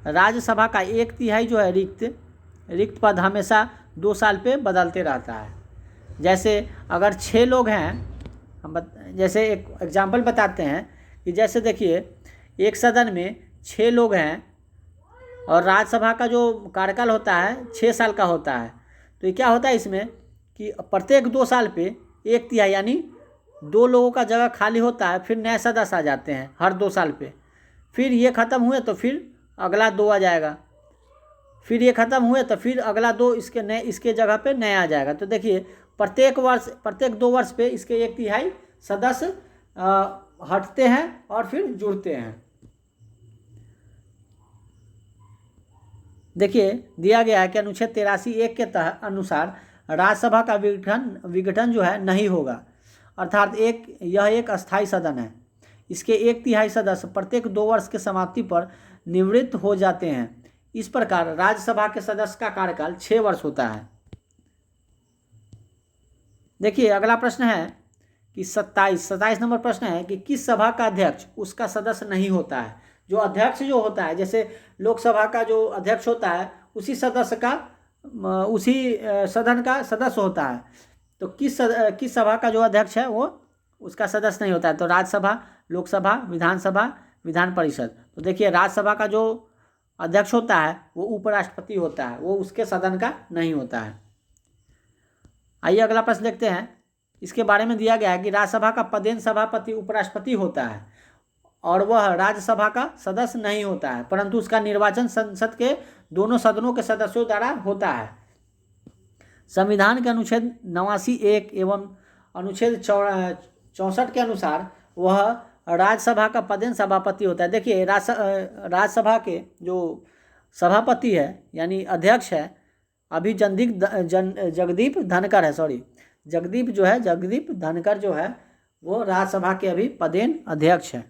राज्यसभा का 1/3 जो है रिक्त पद हमेशा 2 साल पे बदलते रहता है। जैसे अगर 6 लोग हैं, हम जैसे एक एग्जाम्पल बताते हैं कि जैसे देखिए एक सदन में 6 लोग हैं और राज्यसभा का जो कार्यकाल होता है 6 साल का होता है, तो ये क्या होता है इसमें कि प्रत्येक 2 साल पे 1/3 यानी 2 लोगों का जगह खाली होता है, फिर नए सदस्य आ जाते हैं हर 2 साल पे। फिर ये ख़त्म हुए तो फिर अगला 2 आ जाएगा, फिर ये ख़त्म हुए तो फिर अगला 2 इसके जगह पे नया आ जाएगा। तो देखिए प्रत्येक 2 वर्ष पे इसके 1/3 सदस्य हटते हैं और फिर जुड़ते हैं। देखिए दिया गया है कि अनुच्छेद 83(1) के अनुसार राज्यसभा का विघटन जो है नहीं होगा, अर्थात यह एक अस्थाई सदन है। इसके 1/3 सदस्य प्रत्येक 2 वर्ष के समाप्ति पर निवृत्त हो जाते हैं। इस प्रकार राज्यसभा के सदस्य का कार्यकाल 6 वर्ष होता है। देखिए अगला प्रश्न है कि 27 नंबर प्रश्न है कि किस सभा का अध्यक्ष उसका सदस्य नहीं होता है? जो अध्यक्ष जो होता है, जैसे लोकसभा का जो अध्यक्ष होता है उसी सदन का सदस्य होता है, तो किस सभा का जो अध्यक्ष है वो उसका सदस्य नहीं होता है? तो राज्यसभा, लोकसभा, विधानसभा, विधान परिषद। तो देखिए राज्यसभा का जो अध्यक्ष होता है वो उपराष्ट्रपति होता है, वो उसके सदन का नहीं होता है। आइए अगला प्रश्न देखते हैं। इसके बारे में दिया गया है कि राज्यसभा का पदेन सभापति उपराष्ट्रपति होता है और वह राज्यसभा का सदस्य नहीं होता है, परंतु उसका निर्वाचन संसद के दोनों सदनों के सदस्यों द्वारा होता है। संविधान के अनुच्छेद 89(1) एवं अनुच्छेद 64 के अनुसार वह राज्यसभा का पदेन सभापति होता है। देखिए राज्यसभा के जो सभापति है यानी अध्यक्ष है अभी जगदीप धनखड़ जो है वो राज्यसभा के अभी पदेन अध्यक्ष है।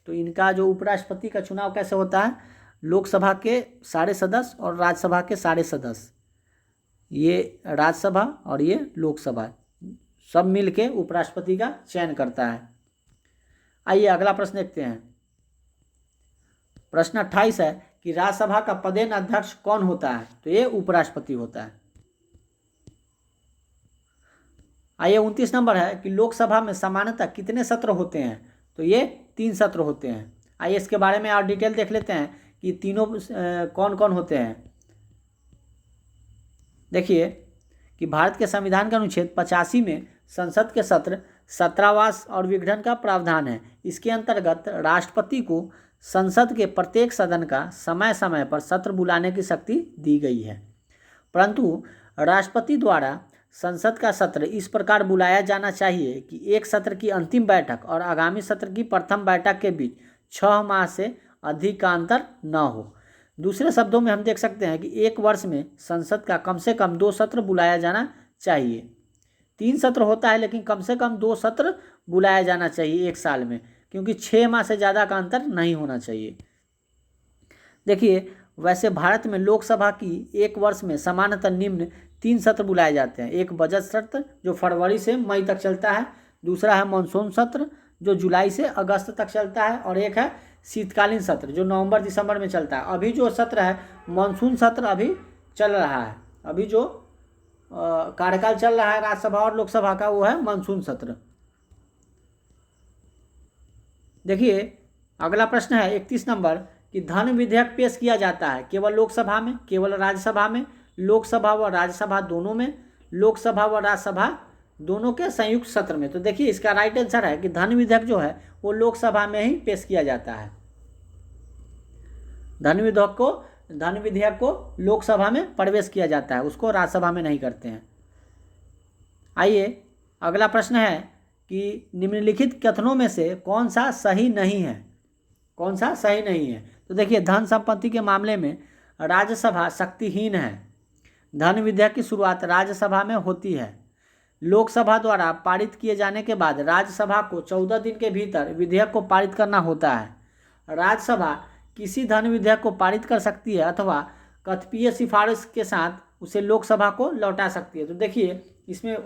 तो इनका जो उपराष्ट्रपति का चुनाव कैसे होता है, लोकसभा के सारे सदस्य और राज्यसभा के सारे सदस्य, ये राज्यसभा और ये लोकसभा सब मिलके उपराष्ट्रपति का चयन करता है। आइए अगला प्रश्न देखते हैं। प्रश्न 28 है कि राज्यसभा का पदेन अध्यक्ष कौन होता है, तो ये उपराष्ट्रपति होता है। आइए 29 नंबर है कि लोकसभा में सामान्यतः कितने सत्र होते हैं, तो ये 3 सत्र होते हैं। आइए इसके बारे में और डिटेल देख लेते हैं कि तीनों कौन कौन होते हैं। देखिए कि भारत के संविधान के अनुच्छेद 85 में संसद के सत्र सत्रावास और विघटन का प्रावधान है। इसके अंतर्गत राष्ट्रपति को संसद के प्रत्येक सदन का समय समय पर सत्र बुलाने की शक्ति दी गई है, परंतु राष्ट्रपति द्वारा संसद का सत्र इस प्रकार बुलाया जाना चाहिए कि एक सत्र की अंतिम बैठक और आगामी सत्र की प्रथम बैठक के बीच 6 माह से अधिक का अंतर न हो। दूसरे शब्दों में हम देख सकते हैं कि एक वर्ष में संसद का कम से कम 2 सत्र बुलाया जाना चाहिए। 3 सत्र होता है लेकिन कम से कम 2 सत्र बुलाया जाना चाहिए एक साल में, क्योंकि 6 माह से ज़्यादा का अंतर नहीं होना चाहिए। देखिए वैसे भारत में लोकसभा की एक वर्ष में सामान्यतः निम्न 3 सत्र बुलाए जाते हैं। एक बजट सत्र जो फरवरी से मई तक चलता है, दूसरा है मानसून सत्र जो जुलाई से अगस्त तक चलता है, और एक है शीतकालीन सत्र जो नवंबर दिसंबर में चलता है। अभी जो सत्र है मानसून सत्र अभी चल रहा है, अभी जो कार्यकाल चल रहा है राज्यसभा और लोकसभा का वो है मानसून सत्र। देखिए अगला प्रश्न है 31 नंबर कि धन विधेयक पेश किया जाता है केवल लोकसभा में, केवल राज्यसभा में, लोकसभा व राज्यसभा दोनों में, लोकसभा व राज्यसभा दोनों के संयुक्त सत्र में। तो देखिए इसका राइट आंसर है कि धन विधेयक जो है वो लोकसभा में ही पेश किया जाता है। धन विधेयक को लोकसभा में प्रवेश किया जाता है, उसको राज्यसभा में नहीं करते हैं। आइए अगला प्रश्न है कि निम्नलिखित कथनों में से कौन सा सही नहीं है, कौन सा सही नहीं है। तो देखिए धन संपत्ति के मामले में राज्यसभा शक्तिहीन है। धन विधेयक की शुरुआत राज्यसभा में होती है। लोकसभा द्वारा पारित किए जाने के बाद राज्यसभा को 14 दिन के भीतर विधेयक को पारित करना होता है। राज्यसभा किसी धन विधेयक को पारित कर सकती है अथवा कतिपय सिफारिश के साथ उसे लोकसभा को लौटा सकती है। तो देखिए इसमें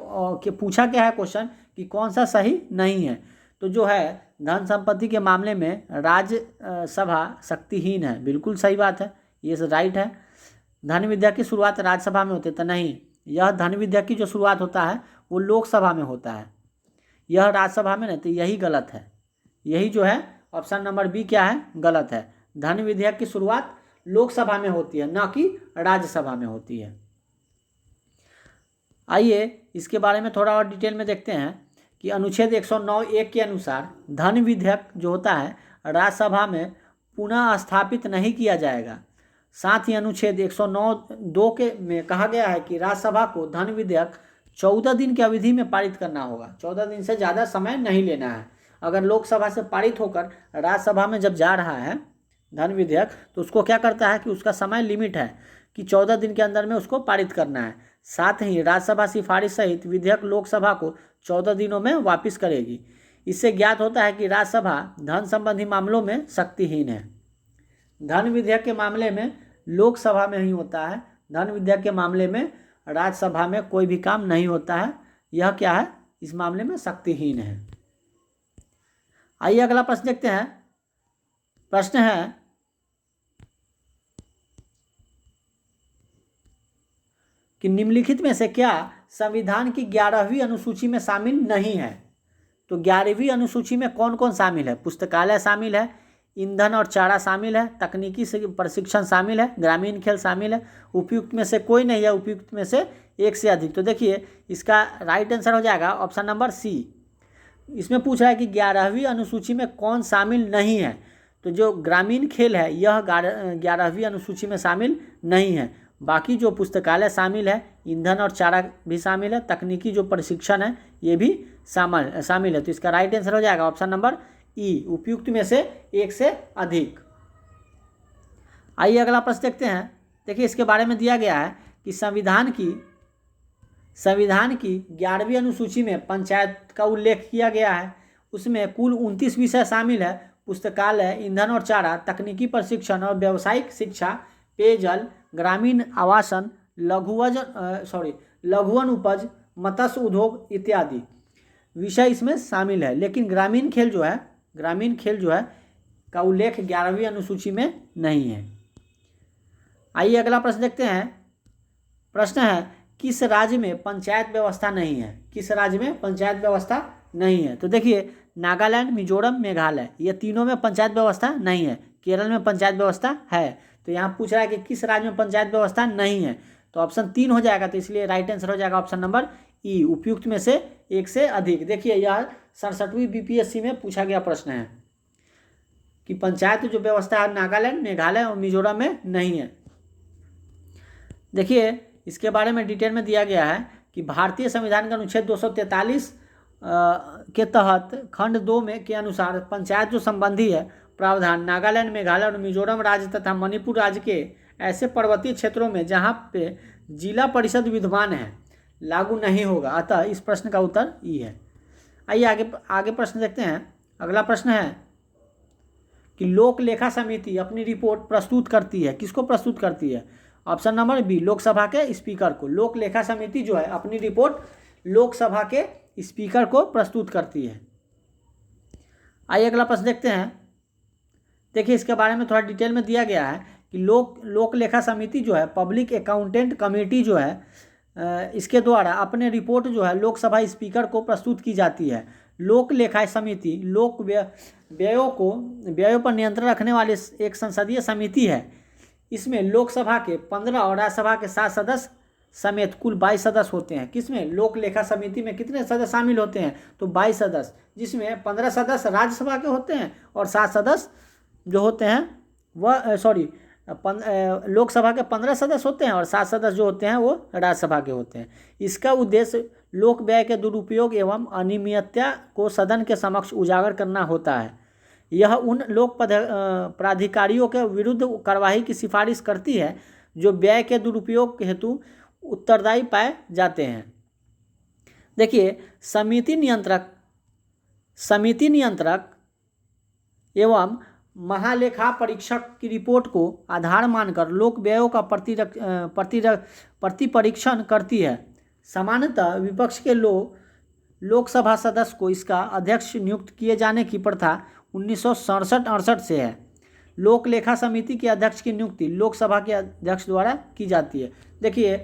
पूछा क्या है क्वेश्चन कि कौन सा सही नहीं है, तो जो है धन संपत्ति के मामले में राज्यसभा शक्तिहीन है, बिल्कुल सही बात है, ये राइट है। धन विधेयक की शुरुआत राज्यसभा में होती है, तो नहीं, यह धन विधेयक की जो शुरुआत होता है वो लोकसभा में होता है, यह राज्यसभा में नहीं, तो यही गलत है। यही जो है ऑप्शन नंबर बी क्या है, गलत है। धन विधेयक की शुरुआत लोकसभा में होती है, न कि राज्यसभा में होती है। आइए इसके बारे में थोड़ा और डिटेल में देखते हैं कि अनुच्छेद 109(1) के अनुसार धन विधेयक जो होता है राज्यसभा में पुनः स्थापित नहीं किया जाएगा। साथ ही अनुच्छेद 109(2) के में कहा गया है कि राज्यसभा को धन विधेयक 14 दिन की अवधि में पारित करना होगा। 14 दिन से ज़्यादा समय नहीं लेना है। अगर लोकसभा से पारित होकर राज्यसभा में जब जा रहा है धन विधेयक, तो उसको क्या करता है कि उसका समय लिमिट है कि 14 दिन के अंदर में उसको पारित करना है। साथ ही राज्यसभा सिफारिश सहित विधेयक लोकसभा को 14 दिनों में वापस करेगी। इससे ज्ञात होता है कि राज्यसभा धन संबंधी मामलों में शक्तिहीन है। धन विधेयक के मामले में लोकसभा में ही होता है, धन विधेयक के मामले में राज्यसभा में कोई भी काम नहीं होता है। यह क्या है, इस मामले में शक्तिहीन है। आइए अगला प्रश्न देखते हैं। प्रश्न है कि निम्नलिखित में से क्या संविधान की 11वीं अनुसूची में शामिल नहीं है। तो 11वीं अनुसूची में कौन कौन शामिल है? पुस्तकालय शामिल है, ईंधन और चारा शामिल है, तकनीकी प्रशिक्षण शामिल है, ग्रामीण खेल शामिल है। उपयुक्त में से कोई नहीं है, उपयुक्त में से एक से अधिक। तो देखिए इसका राइट आंसर हो जाएगा ऑप्शन नंबर सी। इसमें पूछ रहा है कि 11वीं अनुसूची में कौन शामिल नहीं है, तो जो ग्रामीण खेल है यह 11वीं अनुसूची में शामिल नहीं है। बाकी जो पुस्तकालय शामिल है, ईंधन और चारा भी शामिल है, तकनीकी जो प्रशिक्षण है ये भी शामिल है। तो इसका राइट आंसर हो जाएगा ऑप्शन नंबर ई, उपयुक्त में से एक से अधिक। आइए अगला प्रश्न देखते हैं। देखिए इसके बारे में दिया गया है कि संविधान की 11वीं अनुसूची में पंचायत का उल्लेख किया गया है। उसमें कुल 29 विषय शामिल है। पुस्तकालय, ईंधन और चारा, तकनीकी प्रशिक्षण और व्यावसायिक शिक्षा, पेयजल, ग्रामीण आवासन, लघुवन उपज, मत्स्य उद्योग इत्यादि विषय इसमें शामिल है। लेकिन ग्रामीण खेल जो है का उल्लेख 11वीं अनुसूची में नहीं है। आइए अगला प्रश्न देखते हैं। प्रश्न है, किस राज्य में पंचायत व्यवस्था नहीं है? किस राज्य में पंचायत व्यवस्था नहीं है? तो देखिए, नागालैंड, मिजोरम, मेघालय, ये तीनों में पंचायत व्यवस्था नहीं है। केरल में पंचायत व्यवस्था है। तो यहाँ पूछ रहा है कि किस राज्य में पंचायत व्यवस्था नहीं है, तो ऑप्शन 3 हो जाएगा। तो इसलिए राइट आंसर हो जाएगा ऑप्शन नंबर ई, उपयुक्त में से एक से अधिक। देखिए, यह 67वीं बीपीएससी में पूछा गया प्रश्न है कि पंचायत जो व्यवस्था है नागालैंड, मेघालय और मिजोरम में नहीं है। देखिए, इसके बारे में डिटेल में दिया गया है कि भारतीय संविधान का अनुच्छेद 243 के तहत खंड 2 में के अनुसार पंचायत जो संबंधी है प्रावधान नागालैंड, मेघालय और मिजोरम राज्य तथा मणिपुर राज्य के ऐसे पर्वतीय क्षेत्रों में जहां पे जिला परिषद विद्यमान है लागू नहीं होगा। अतः इस प्रश्न का उत्तर ई है। आइए आगे प्रश्न देखते हैं। अगला प्रश्न है कि लोक लेखा समिति अपनी रिपोर्ट प्रस्तुत करती है, किसको प्रस्तुत करती है? ऑप्शन नंबर बी, लोकसभा के स्पीकर को। लोक लेखा समिति जो है अपनी रिपोर्ट लोकसभा के स्पीकर को प्रस्तुत करती है। आइए अगला प्रश्न देखते हैं। देखिए, इसके बारे में थोड़ा डिटेल में दिया गया है कि लोक लेखा समिति जो है पब्लिक अकाउंटेंट कमेटी जो है इसके द्वारा अपने रिपोर्ट जो है लोकसभा स्पीकर को प्रस्तुत की जाती है। लोक लेखा समिति लोक व्ययों पर नियंत्रण रखने वाली एक संसदीय समिति है। इसमें लोकसभा के 15 और राज्यसभा के 7 सदस्य समेत कुल 22 सदस्य होते हैं। किसमें? लोक लेखा समिति में कितने सदस्य शामिल होते हैं? तो 22 सदस्य, जिसमें 15 सदस्य राज्यसभा के होते हैं और 7 सदस्य जो होते हैं लोकसभा के 15 सदस्य होते हैं और 7 सदस्य जो होते हैं वो राज्यसभा के होते हैं। इसका उद्देश्य लोक व्यय के दुरुपयोग एवं अनियमितता को सदन के समक्ष उजागर करना होता है। यह उन लोक प्राधिकारियों के विरुद्ध कार्रवाई की सिफारिश करती है जो व्यय के दुरुपयोग हेतु उत्तरदायी पाए जाते हैं। देखिए, समिति नियंत्रक एवं महालेखा परीक्षक की रिपोर्ट को आधार मानकर लोक व्ययों का प्रतिपरीक्षण करती है। सामान्यतः विपक्ष के लोकसभा सदस्य को इसका अध्यक्ष नियुक्त किए जाने की प्रथा 1967-68 से है। लोक लेखा समिति के अध्यक्ष की नियुक्ति लोकसभा के अध्यक्ष द्वारा की जाती है। देखिए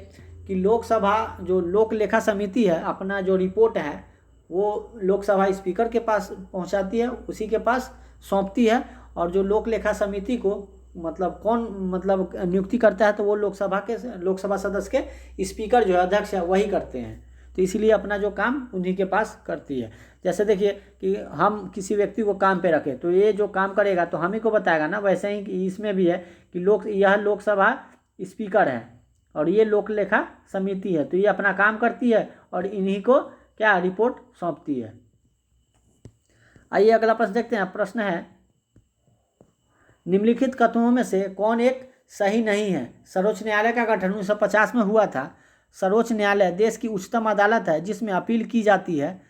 कि लोकसभा जो लोक लेखा समिति है अपना जो रिपोर्ट है वो लोकसभा स्पीकर के पास पहुंचाती है, उसी के पास सौंपती है। और जो लोक लेखा समिति को नियुक्ति करता है तो वो लोकसभा सदस्य के स्पीकर जो है अध्यक्ष है वही करते हैं। तो इसीलिए अपना जो काम उन्हीं के पास करती है। जैसे देखिए कि हम किसी व्यक्ति को काम पे रखें तो ये जो काम करेगा तो हम ही को बताएगा ना, वैसे ही इसमें भी है कि यह लोकसभा स्पीकर है और ये लोक लेखा समिति है, तो ये अपना काम करती है और इन्हीं को क्या रिपोर्ट सौंपती है। आइए अगला प्रश्न देखते हैं। प्रश्न है, निम्नलिखित कथनों में से कौन एक सही नहीं है? सर्वोच्च न्यायालय का गठन 1950 में हुआ था। सर्वोच्च न्यायालय देश की उच्चतम अदालत है जिसमें अपील की जाती है।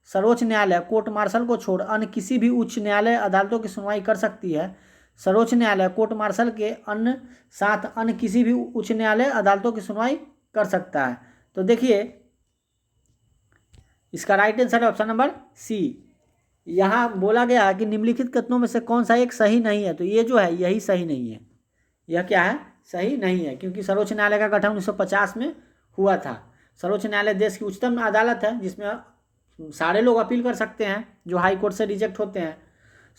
सर्वोच्च न्यायालय कोर्ट मार्शल को छोड़ अन्य किसी भी उच्च न्यायालय अदालतों की सुनवाई कर सकती है। सर्वोच्च न्यायालय कोर्ट मार्शल के साथ अन्य किसी भी उच्च न्यायालय अदालतों की सुनवाई कर सकता है। तो देखिए इसका राइट आंसर है ऑप्शन नंबर सी। यहाँ बोला गया है कि निम्नलिखित कथनों में से कौन सा एक सही नहीं है, तो ये जो है यही सही नहीं है। यह क्या है? सही नहीं है, क्योंकि सर्वोच्च न्यायालय का गठन 1950 में हुआ था। सर्वोच्च न्यायालय देश की उच्चतम अदालत है जिसमें सारे लोग अपील कर सकते हैं जो हाई कोर्ट से रिजेक्ट होते हैं।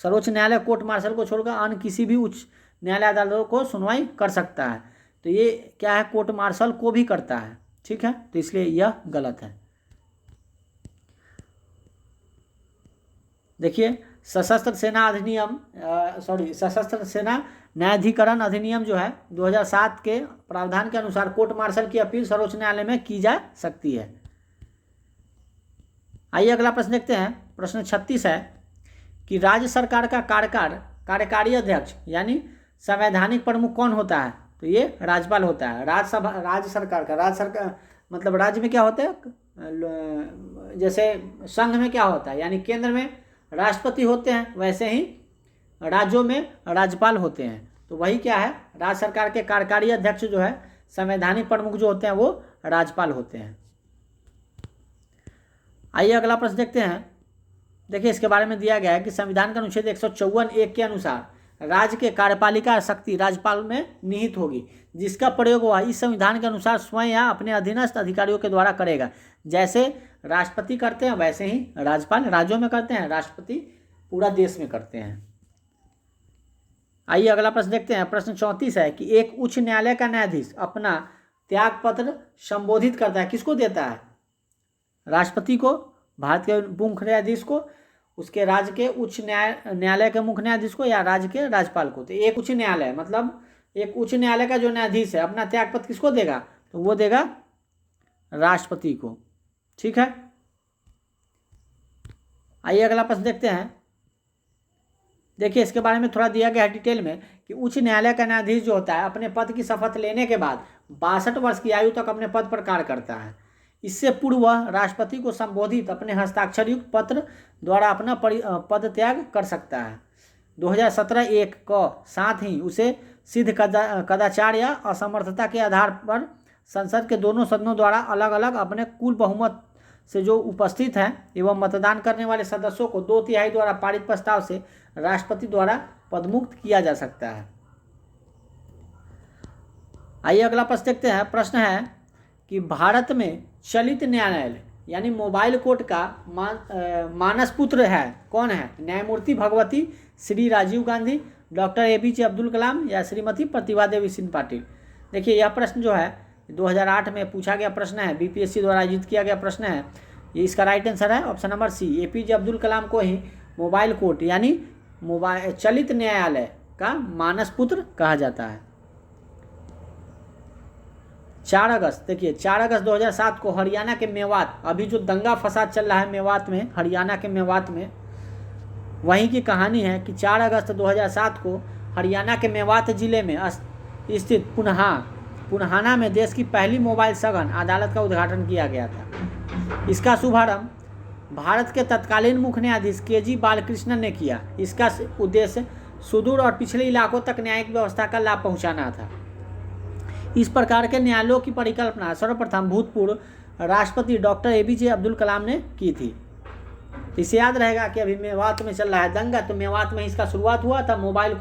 सर्वोच्च न्यायालय कोर्ट मार्शल को छोड़कर अन्य किसी भी उच्च न्यायालय अदालतों को सुनवाई कर सकता है। तो ये क्या है? कोर्ट मार्शल को भी करता है। ठीक है, तो इसलिए यह गलत है। देखिए सशस्त्र सेना न्यायाधिकरण अधिनियम जो है 2007 के प्रावधान के अनुसार कोर्ट मार्शल की अपील सर्वोच्च न्यायालय में की जा सकती है। आइए अगला प्रश्न देखते हैं। प्रश्न 36 है कि राज्य सरकार का कार्यकारी अध्यक्ष यानी संवैधानिक प्रमुख कौन होता है? तो ये राज्यपाल होता है। राज्य सरकार मतलब राज्य में क्या होता है, जैसे संघ में क्या होता है, यानी केंद्र में राष्ट्रपति होते हैं, वैसे ही राज्यों में राज्यपाल होते हैं। तो वही क्या है, राज्य सरकार के कार्यकारी अध्यक्ष जो है, संवैधानिक प्रमुख जो होते हैं वो राज्यपाल होते हैं। आइए अगला प्रश्न देखते हैं। देखिए इसके बारे में दिया गया है कि संविधान का अनुच्छेद 154(1) के अनुसार राज्य के कार्यपालिका शक्ति राज्यपाल में निहित होगी, जिसका प्रयोग वह इस संविधान के अनुसार स्वयं या अपने अधीनस्थ अधिकारियों के द्वारा करेगा। जैसे राष्ट्रपति करते हैं वैसे ही राज्यपाल राज्यों में करते हैं, राष्ट्रपति पूरा देश में करते हैं। आइए अगला प्रश्न देखते हैं। प्रश्न 34 है कि एक उच्च न्यायालय का न्यायाधीश अपना त्यागपत्र संबोधित करता है, किसको देता है? राष्ट्रपति को, भारत के मुख्य न्यायाधीश को, उसके राज्य के उच्च न्यायालय के मुख्य न्यायाधीश को, या राज्य के राज्यपाल को। तो एक उच्च न्यायालय मतलब एक उच्च न्यायालय का जो न्यायाधीश है अपना त्यागपत्र किसको देगा? तो वो देगा राष्ट्रपति को। ठीक है, आइए अगला प्रश्न देखते हैं। देखिए इसके बारे में थोड़ा दिया गया है डिटेल में कि उच्च न्यायालय का न्यायाधीश जो होता है अपने पद की शपथ लेने के बाद 62 वर्ष की आयु तक अपने पद पर कार्य करता है। इससे पूर्व वह राष्ट्रपति को संबोधित अपने हस्ताक्षरयुक्त पत्र द्वारा अपना पद त्याग कर सकता है। 2017(1) को साथ ही उसे सिद्ध कदाचार या असमर्थता के आधार पर संसद के दोनों सदनों द्वारा अलग अलग अपने कुल बहुमत से जो उपस्थित हैं एवं मतदान करने वाले सदस्यों को 2/3 द्वारा पारित प्रस्ताव से राष्ट्रपति द्वारा पदमुक्त किया जा सकता है। आइए अगला प्रश्न देखते हैं। प्रश्न है कि भारत में चलित न्यायालय यानी मोबाइल कोर्ट का मानस पुत्र है, कौन है? न्यायमूर्ति भगवती श्री राजीव गांधी, डॉक्टर APJ अब्दुल कलाम या श्रीमती प्रतिभा देवी सिंह पाटिल। देखिए यह प्रश्न जो है 2008 में पूछा गया प्रश्न है, BPSC द्वारा आयोजित किया गया प्रश्न है। ये इसका राइट आंसर है option number C, APJ Abdul Kalam को ही मोबाइल कोर्ट यानी मोबाइल चलित न्यायालय का मानस पुत्र कहा जाता है। 4 अगस्त, देखिए 4 अगस्त 2007 को हरियाणा के मेवात, अभी जो दंगा फसाद चल रहा है मेवात में, हरियाणा के मेवात में, वहीं की कहानी है कि 4 अगस्त 2007 को हरियाणा के मेवात जिले में स्थित पुन्हाना में देश की पहली मोबाइल सघन अदालत का उद्घाटन किया गया था। इसका शुभारंभ भारत के तत्कालीन मुख्य न्यायाधीश KG बालकृष्णन ने किया। इसका उद्देश्य सुदूर और पिछड़े इलाकों तक न्यायिक व्यवस्था का लाभ पहुंचाना था। इस प्रकार के न्यायालयों की परिकल्पना सर्वप्रथम भूतपूर्व राष्ट्रपति डॉक्टर APJ अब्दुल कलाम ने की थी। इसे याद रहेगा कि अभी मेवात में चल रहा है दंगा, तो मेवात में इसका शुरुआत हुआ था मोबाइल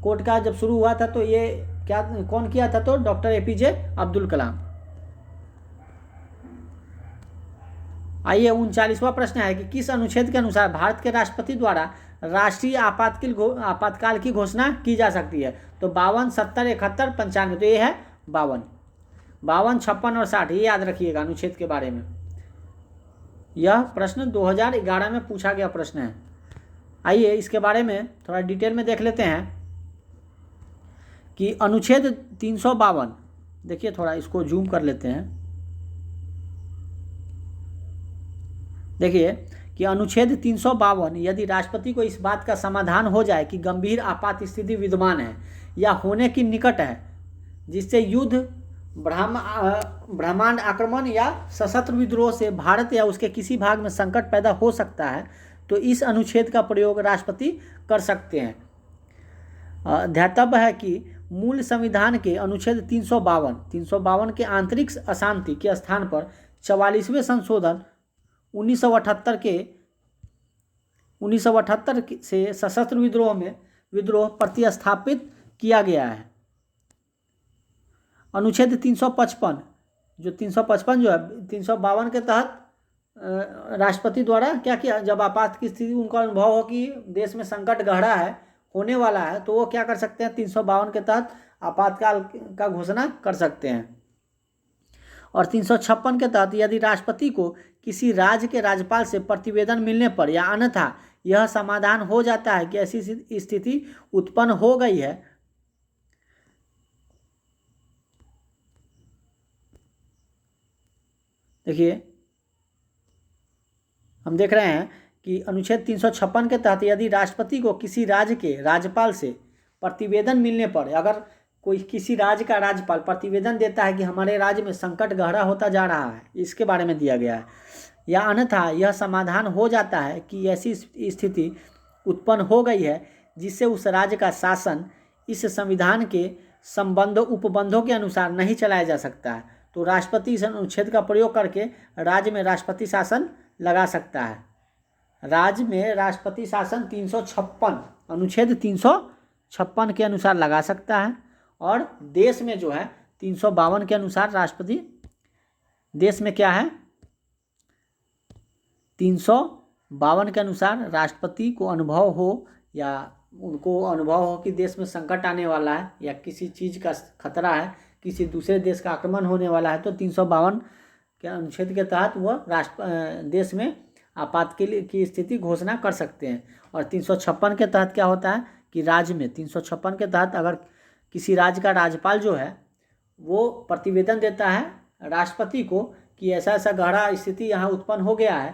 कोर्ट का जब शुरू हुआ था तो ये क्या कौन किया था? तो डॉक्टर APJ अब्दुल कलाम। आइए 39वां प्रश्न है कि किस अनुच्छेद के अनुसार भारत के राष्ट्रपति द्वारा राष्ट्रीय आपातकाल की घोषणा की जा सकती है? तो 52, 70, 71, 95। तो ये है 52, 56 और 60। ये याद रखिएगा अनुच्छेद के बारे में। यह प्रश्न 2011 में पूछा गया प्रश्न है। आइए इसके बारे में थोड़ा डिटेल में देख लेते हैं कि अनुच्छेद 352, देखिए थोड़ा इसको जूम कर लेते हैं। देखिए कि अनुच्छेद 352 यदि राष्ट्रपति को इस बात का समाधान हो जाए कि गंभीर आपात स्थिति विद्यमान है या होने की निकट है, जिससे युद्ध, ब्रह्मांड आक्रमण या सशस्त्र विद्रोह से भारत या उसके किसी भाग में संकट पैदा हो सकता है, तो इस अनुच्छेद का प्रयोग राष्ट्रपति कर सकते हैं। ध्यातव्य है कि मूल संविधान के अनुच्छेद 352 के आंतरिक अशांति के स्थान पर 44वें संशोधन 1978 से सशस्त्र विद्रोह प्रतिस्थापित किया गया है। अनुच्छेद 355 जो 355 जो है 352 के तहत राष्ट्रपति द्वारा क्या किया, जब आपात की स्थिति उनका अनुभव हो कि देश में संकट गहरा है, होने वाला है, तो वो क्या कर सकते हैं? 352 के तहत आपातकाल का घोषणा कर सकते हैं। और 356 के तहत यदि राष्ट्रपति को किसी राज्य के राज्यपाल से प्रतिवेदन मिलने पर या अन्यथा यह समाधान हो जाता है कि ऐसी स्थिति उत्पन्न हो गई है, देखिए हम देख रहे हैं कि अनुच्छेद 356 के तहत यदि राष्ट्रपति को किसी राज्य के राज्यपाल से प्रतिवेदन मिलने पर, अगर कोई किसी राज्य का राज्यपाल प्रतिवेदन देता है कि हमारे राज्य में संकट गहरा होता जा रहा है, इसके बारे में दिया गया है, या अन्यथा यह समाधान हो जाता है कि ऐसी स्थिति उत्पन्न हो गई है जिससे उस राज्य का शासन इस संविधान के संबंधों उपबंधों के अनुसार नहीं चलाया जा सकता है, तो राष्ट्रपति इस अनुच्छेद का प्रयोग करके राज्य में राष्ट्रपति शासन लगा सकता है। राज्य में राष्ट्रपति शासन 356 अनुच्छेद 356 के अनुसार लगा सकता है, और देश में जो है 352 के अनुसार राष्ट्रपति, देश में क्या है 352 के अनुसार राष्ट्रपति को अनुभव हो या उनको अनुभव हो कि देश में संकट आने वाला है या किसी चीज़ का खतरा है, किसी दूसरे देश का आक्रमण होने वाला है, तो 352 के अनुच्छेद के तहत वह देश में आपातकाल की स्थिति घोषणा कर सकते हैं। और 356 के तहत क्या होता है कि राज्य में 356 के तहत अगर किसी राज्य का राज्यपाल जो है वो प्रतिवेदन देता है राष्ट्रपति को कि ऐसा ऐसा गहरा स्थिति यहाँ उत्पन्न हो गया है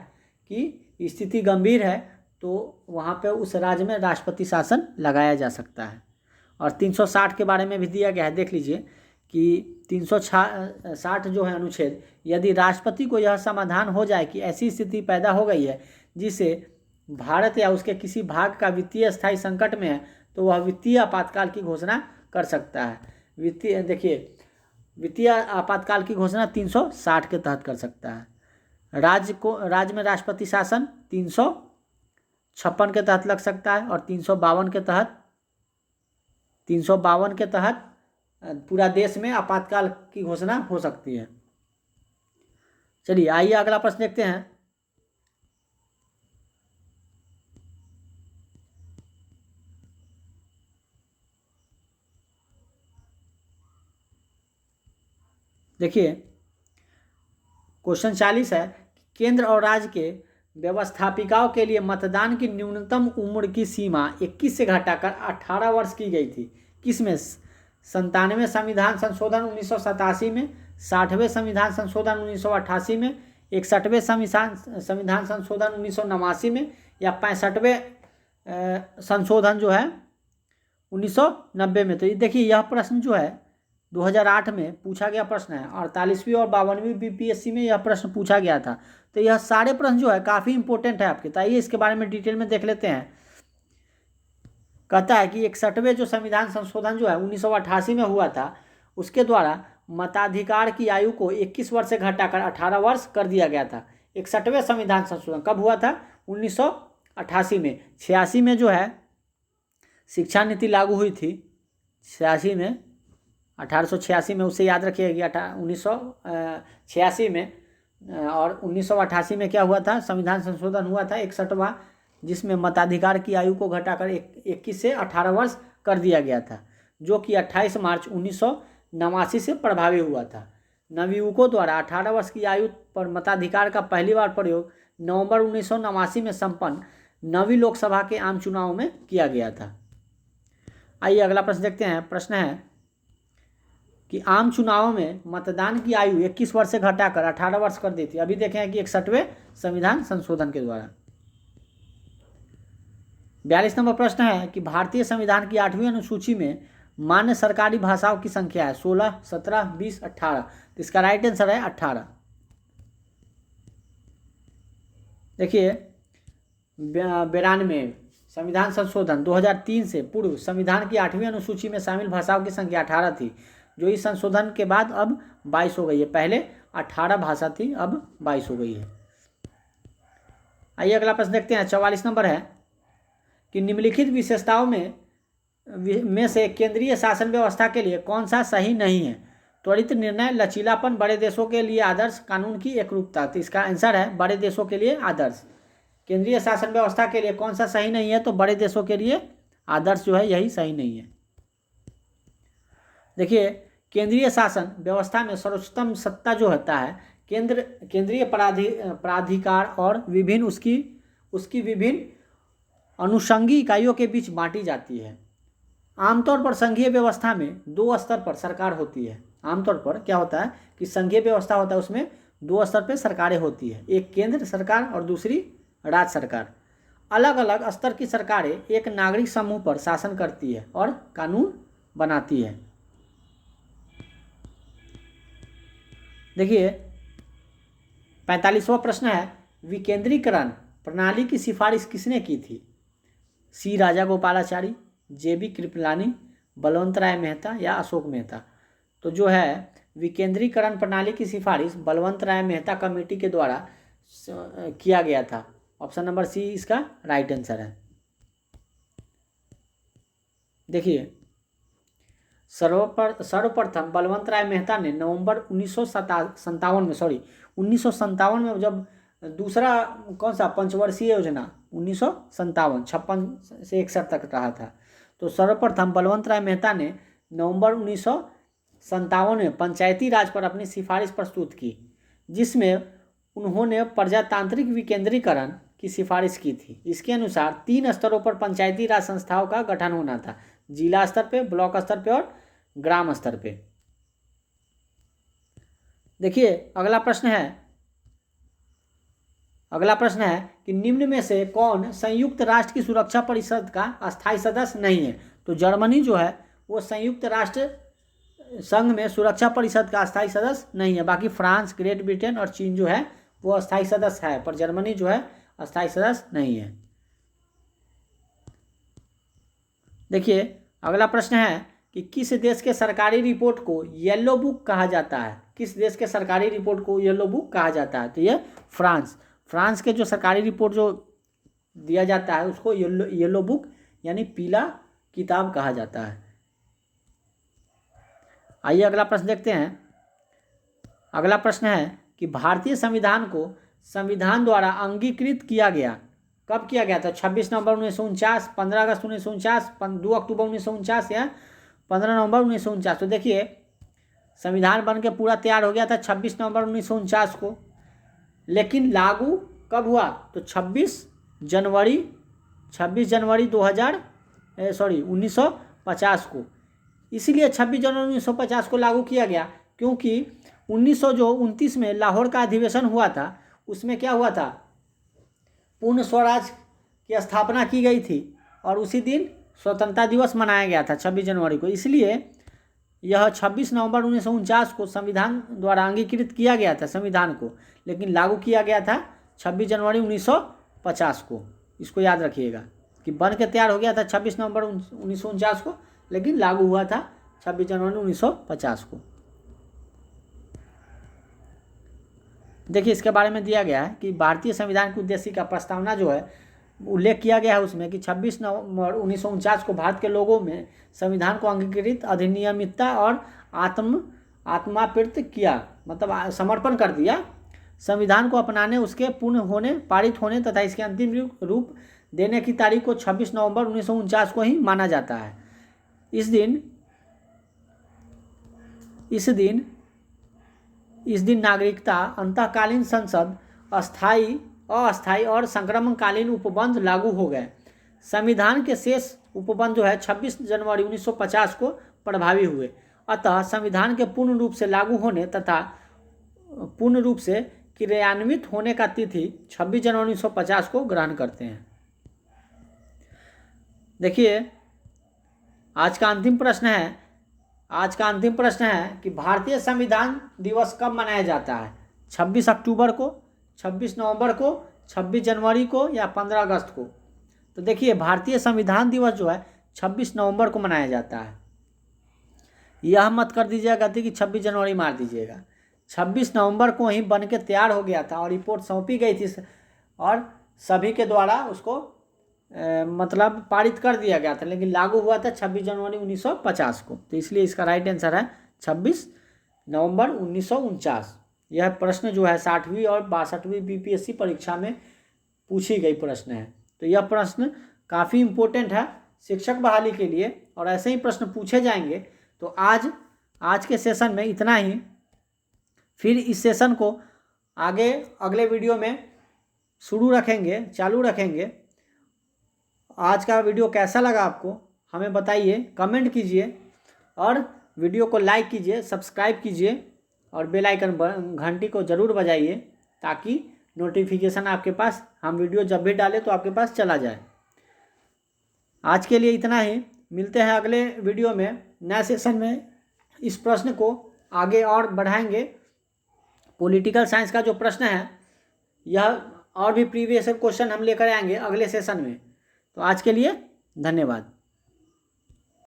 कि स्थिति गंभीर है, तो वहाँ पे उस राज्य में राष्ट्रपति शासन लगाया जा सकता है। और 360 के बारे में भी दिया गया है, देख लीजिए कि 360 जो है अनुच्छेद, यदि राष्ट्रपति को यह समाधान हो जाए कि ऐसी स्थिति पैदा हो गई है जिसे भारत या उसके किसी भाग का वित्तीय स्थायी संकट में है, तो वह वित्तीय आपातकाल की घोषणा कर सकता है। वित्तीय आपातकाल की घोषणा 360 के तहत कर सकता है। राज्य में राष्ट्रपति शासन 356 के तहत लग सकता है, और 352 के तहत पूरा देश में आपातकाल की घोषणा हो सकती है। चलिए आइए अगला प्रश्न देखते हैं। देखिए क्वेश्चन 40 है, केंद्र और राज्य के व्यवस्थापिकाओं के लिए मतदान की न्यूनतम उम्र की सीमा 21 से घटाकर 18 वर्ष की गई थी। किसमें? 97वें संविधान संशोधन 1987 में, 60वें संविधान संशोधन 1988 में, 61वें संविधान संशोधन 1989 में, या 65वें संशोधन जो है 1990 में। तो ये देखिए यह प्रश्न जो है 2008 में पूछा गया प्रश्न है, 48वीं और 52वीं बीपीएससी में यह प्रश्न पूछा गया था। तो यह सारे प्रश्न जो है काफ़ी इंपॉर्टेंट है आपके, तो आइए इसके बारे में डिटेल में देख लेते हैं। कहता है कि 61वें जो संविधान संशोधन जो है 1988 में हुआ था, उसके द्वारा मताधिकार की आयु को 21 वर्ष से घटाकर 18 वर्ष कर दिया गया था। 61वें संविधान संशोधन कब हुआ था? 1988 में। 86 में जो है शिक्षा नीति लागू हुई थी, 86 में, 1886 में, उसे याद रखिएगा 1986 में। और 1988 में क्या हुआ था? संविधान संशोधन हुआ था 61वां, जिसमें मताधिकार की आयु को घटाकर 21 से 18 वर्ष कर दिया गया था, जो कि 28 मार्च 1989 से प्रभावी हुआ था। नवयुवकों द्वारा 18 वर्ष की आयु पर मताधिकार का पहली बार प्रयोग नवंबर 1989 में संपन्न 9वीं लोकसभा के आम चुनाव में किया गया था। आइए अगला प्रश्न देखते हैं। प्रश्न है कि आम चुनावों में मतदान की आयु 21 वर्ष से घटाकर 18 वर्ष कर दी थी। अभी देखें कि 61वें संविधान संशोधन के द्वारा। 42 नंबर प्रश्न है कि भारतीय संविधान की 8वीं अनुसूची में मान्य सरकारी भाषाओं की संख्या है 16, 17, 20, 18। तो इसका राइट आंसर है 18। देखिए 92 संविधान संशोधन 2003 से पूर्व संविधान की 8वीं अनुसूची में शामिल भाषाओं की संख्या 18 थी, जो इस संशोधन के बाद अब 22 हो गई है। पहले 18 भाषा थी, अब 22 हो गई है। आइए अगला प्रश्न देखते हैं। 44 नंबर है कि निम्नलिखित विशेषताओं में से केंद्रीय शासन व्यवस्था के लिए कौन सा सही नहीं है? त्वरित निर्णय, लचीलापन, बड़े देशों के लिए आदर्श, कानून की एकरूपता। तो इसका आंसर है बड़े देशों के लिए आदर्श। केंद्रीय शासन व्यवस्था के लिए कौन सा सही नहीं है? तो बड़े देशों के लिए आदर्श जो है यही सही नहीं है। देखिए केंद्रीय शासन व्यवस्था में सर्वोच्चतम सत्ता जो होता है केंद्रीय प्राधिकार और विभिन्न उसकी विभिन्न अनुषंगी इकाइयों के बीच बांटी जाती है। आमतौर पर संघीय व्यवस्था में 2 स्तर पर सरकार होती है। आमतौर पर क्या होता है कि संघीय व्यवस्था होता है, उसमें 2 स्तर पर सरकारें होती है, एक केंद्र सरकार और दूसरी राज्य सरकार। अलग अलग स्तर की सरकारें एक नागरिक समूह पर शासन करती है और कानून बनाती है। देखिए 45वां प्रश्न है विकेंद्रीकरण प्रणाली की सिफारिश किसने की थी? सी राजा गोपालाचारी, जे बी कृपलानी, बलवंत राय मेहता या अशोक मेहता। तो जो है विकेंद्रीकरण प्रणाली की सिफारिश बलवंत राय मेहता कमेटी के द्वारा किया गया था। ऑप्शन नंबर सी इसका राइट आंसर है। देखिए सर्वप्रथम बलवंत राय मेहता ने नवंबर 1957 में जब दूसरा कौन सा पंचवर्षीय योजना 1957 से 61 तक रहा था, तो सर्वप्रथम बलवंत राय मेहता ने नवंबर 1957 में पंचायती राज पर अपनी सिफारिश प्रस्तुत की, जिसमें उन्होंने प्रजातांत्रिक विकेंद्रीकरण की सिफारिश की थी। इसके अनुसार 3 स्तरों पर पंचायती राज संस्थाओं का गठन होना था, जिला स्तर पे, ब्लॉक स्तर पे और ग्राम स्तर पे। देखिए अगला प्रश्न है कि निम्न में से कौन संयुक्त राष्ट्र की सुरक्षा परिषद का अस्थायी सदस्य नहीं है। तो जर्मनी जो है वो संयुक्त राष्ट्र संघ में सुरक्षा परिषद का अस्थायी सदस्य नहीं है। बाकी फ्रांस, ग्रेट ब्रिटेन और चीन जो है वो अस्थायी सदस्य है, पर जर्मनी जो है अस्थायी सदस्य नहीं है। देखिए अगला प्रश्न है कि किस देश के सरकारी रिपोर्ट को येलो बुक कहा जाता है। किस देश के सरकारी रिपोर्ट को येलो बुक कहा जाता है। तो ये फ्रांस के जो सरकारी रिपोर्ट जो दिया जाता है उसको येलो बुक यानी पीला किताब कहा जाता है। आइए अगला प्रश्न देखते हैं। अगला प्रश्न है कि भारतीय संविधान को संविधान द्वारा अंगीकृत किया गया कब किया गया था। 26 नवंबर 1949, 15 अगस्त 1949, 2 अक्टूबर 1949 या 15 नवंबर 1949। तो देखिए संविधान बन के पूरा तैयार हो गया था 26 नवंबर 1949 को, लेकिन लागू कब हुआ तो 26 जनवरी 1950 को। इसलिए 26 जनवरी 1950 को लागू किया गया क्योंकि 1929 में लाहौर का अधिवेशन हुआ था, उसमें क्या हुआ था, पूर्ण स्वराज की स्थापना की गई थी और उसी दिन स्वतंत्रता दिवस मनाया गया था 26 जनवरी को। इसलिए यह 26 नवंबर 1949 को संविधान द्वारा अंगीकृत किया गया था संविधान को, लेकिन लागू किया गया था 26 जनवरी 1950 को। इसको याद रखिएगा कि बन के तैयार हो गया था 26 नवंबर 1949 को, लेकिन लागू हुआ था 26 जनवरी 1950 को। देखिए इसके बारे में दिया गया है कि भारतीय संविधान की उद्देश्य का प्रस्तावना जो है उल्लेख किया गया है उसमें कि 26 नवंबर 1949 को भारत के लोगों में संविधान को अंगीकृत, अधिनियमितता और आत्मार्पित किया, मतलब समर्पण कर दिया। संविधान को अपनाने, उसके पूर्ण होने, पारित होने तथा इसके अंतिम रूप देने की तारीख को 26 नवंबर 1949 को ही माना जाता है। इस दिन नागरिकता, अंतःकालीन संसद, अस्थायी और संक्रमणकालीन उपबंध लागू हो गए। संविधान के शेष उपबंध जो है 26 जनवरी 1950 को प्रभावी हुए। अतः संविधान के पूर्ण रूप से लागू होने तथा पूर्ण रूप से क्रियान्वित होने का तिथि 26 जनवरी 1950 को ग्रहण करते हैं। देखिए आज का अंतिम प्रश्न है कि भारतीय संविधान दिवस कब मनाया जाता है। 26 अक्टूबर को, 26 नवंबर को, 26 जनवरी को या 15 अगस्त को। तो देखिए भारतीय संविधान दिवस जो है 26 नवंबर को मनाया जाता है। यह मत कर दीजिएगा कि 26 जनवरी मार दीजिएगा। 26 नवंबर को ही बन के तैयार हो गया था और रिपोर्ट सौंपी गई थी और सभी के द्वारा उसको मतलब पारित कर दिया गया था, लेकिन लागू हुआ था 26 जनवरी 1950 को। तो इसलिए इसका राइट आंसर है 26 नवंबर 1949। यह प्रश्न जो है 60वीं और 62वीं बीपीएससी परीक्षा में पूछी गई प्रश्न है। तो यह प्रश्न काफ़ी इम्पोर्टेंट है शिक्षक बहाली के लिए और ऐसे ही प्रश्न पूछे जाएंगे। तो आज के सेशन में इतना ही। फिर इस सेशन को आगे अगले वीडियो में चालू रखेंगे। आज का वीडियो कैसा लगा आपको हमें बताइए, कमेंट कीजिए और वीडियो को लाइक कीजिए, सब्सक्राइब कीजिए और बेल आइकन घंटी को ज़रूर बजाइए ताकि नोटिफिकेशन आपके पास, हम वीडियो जब भी डालें तो आपके पास चला जाए। आज के लिए इतना ही। मिलते हैं अगले वीडियो में नए सेशन में। इस प्रश्न को आगे और बढ़ाएंगे। पॉलिटिकल साइंस का जो प्रश्न है यह और भी प्रीवियस क्वेश्चन हम लेकर आएंगे अगले सेशन में। तो आज के लिए धन्यवाद।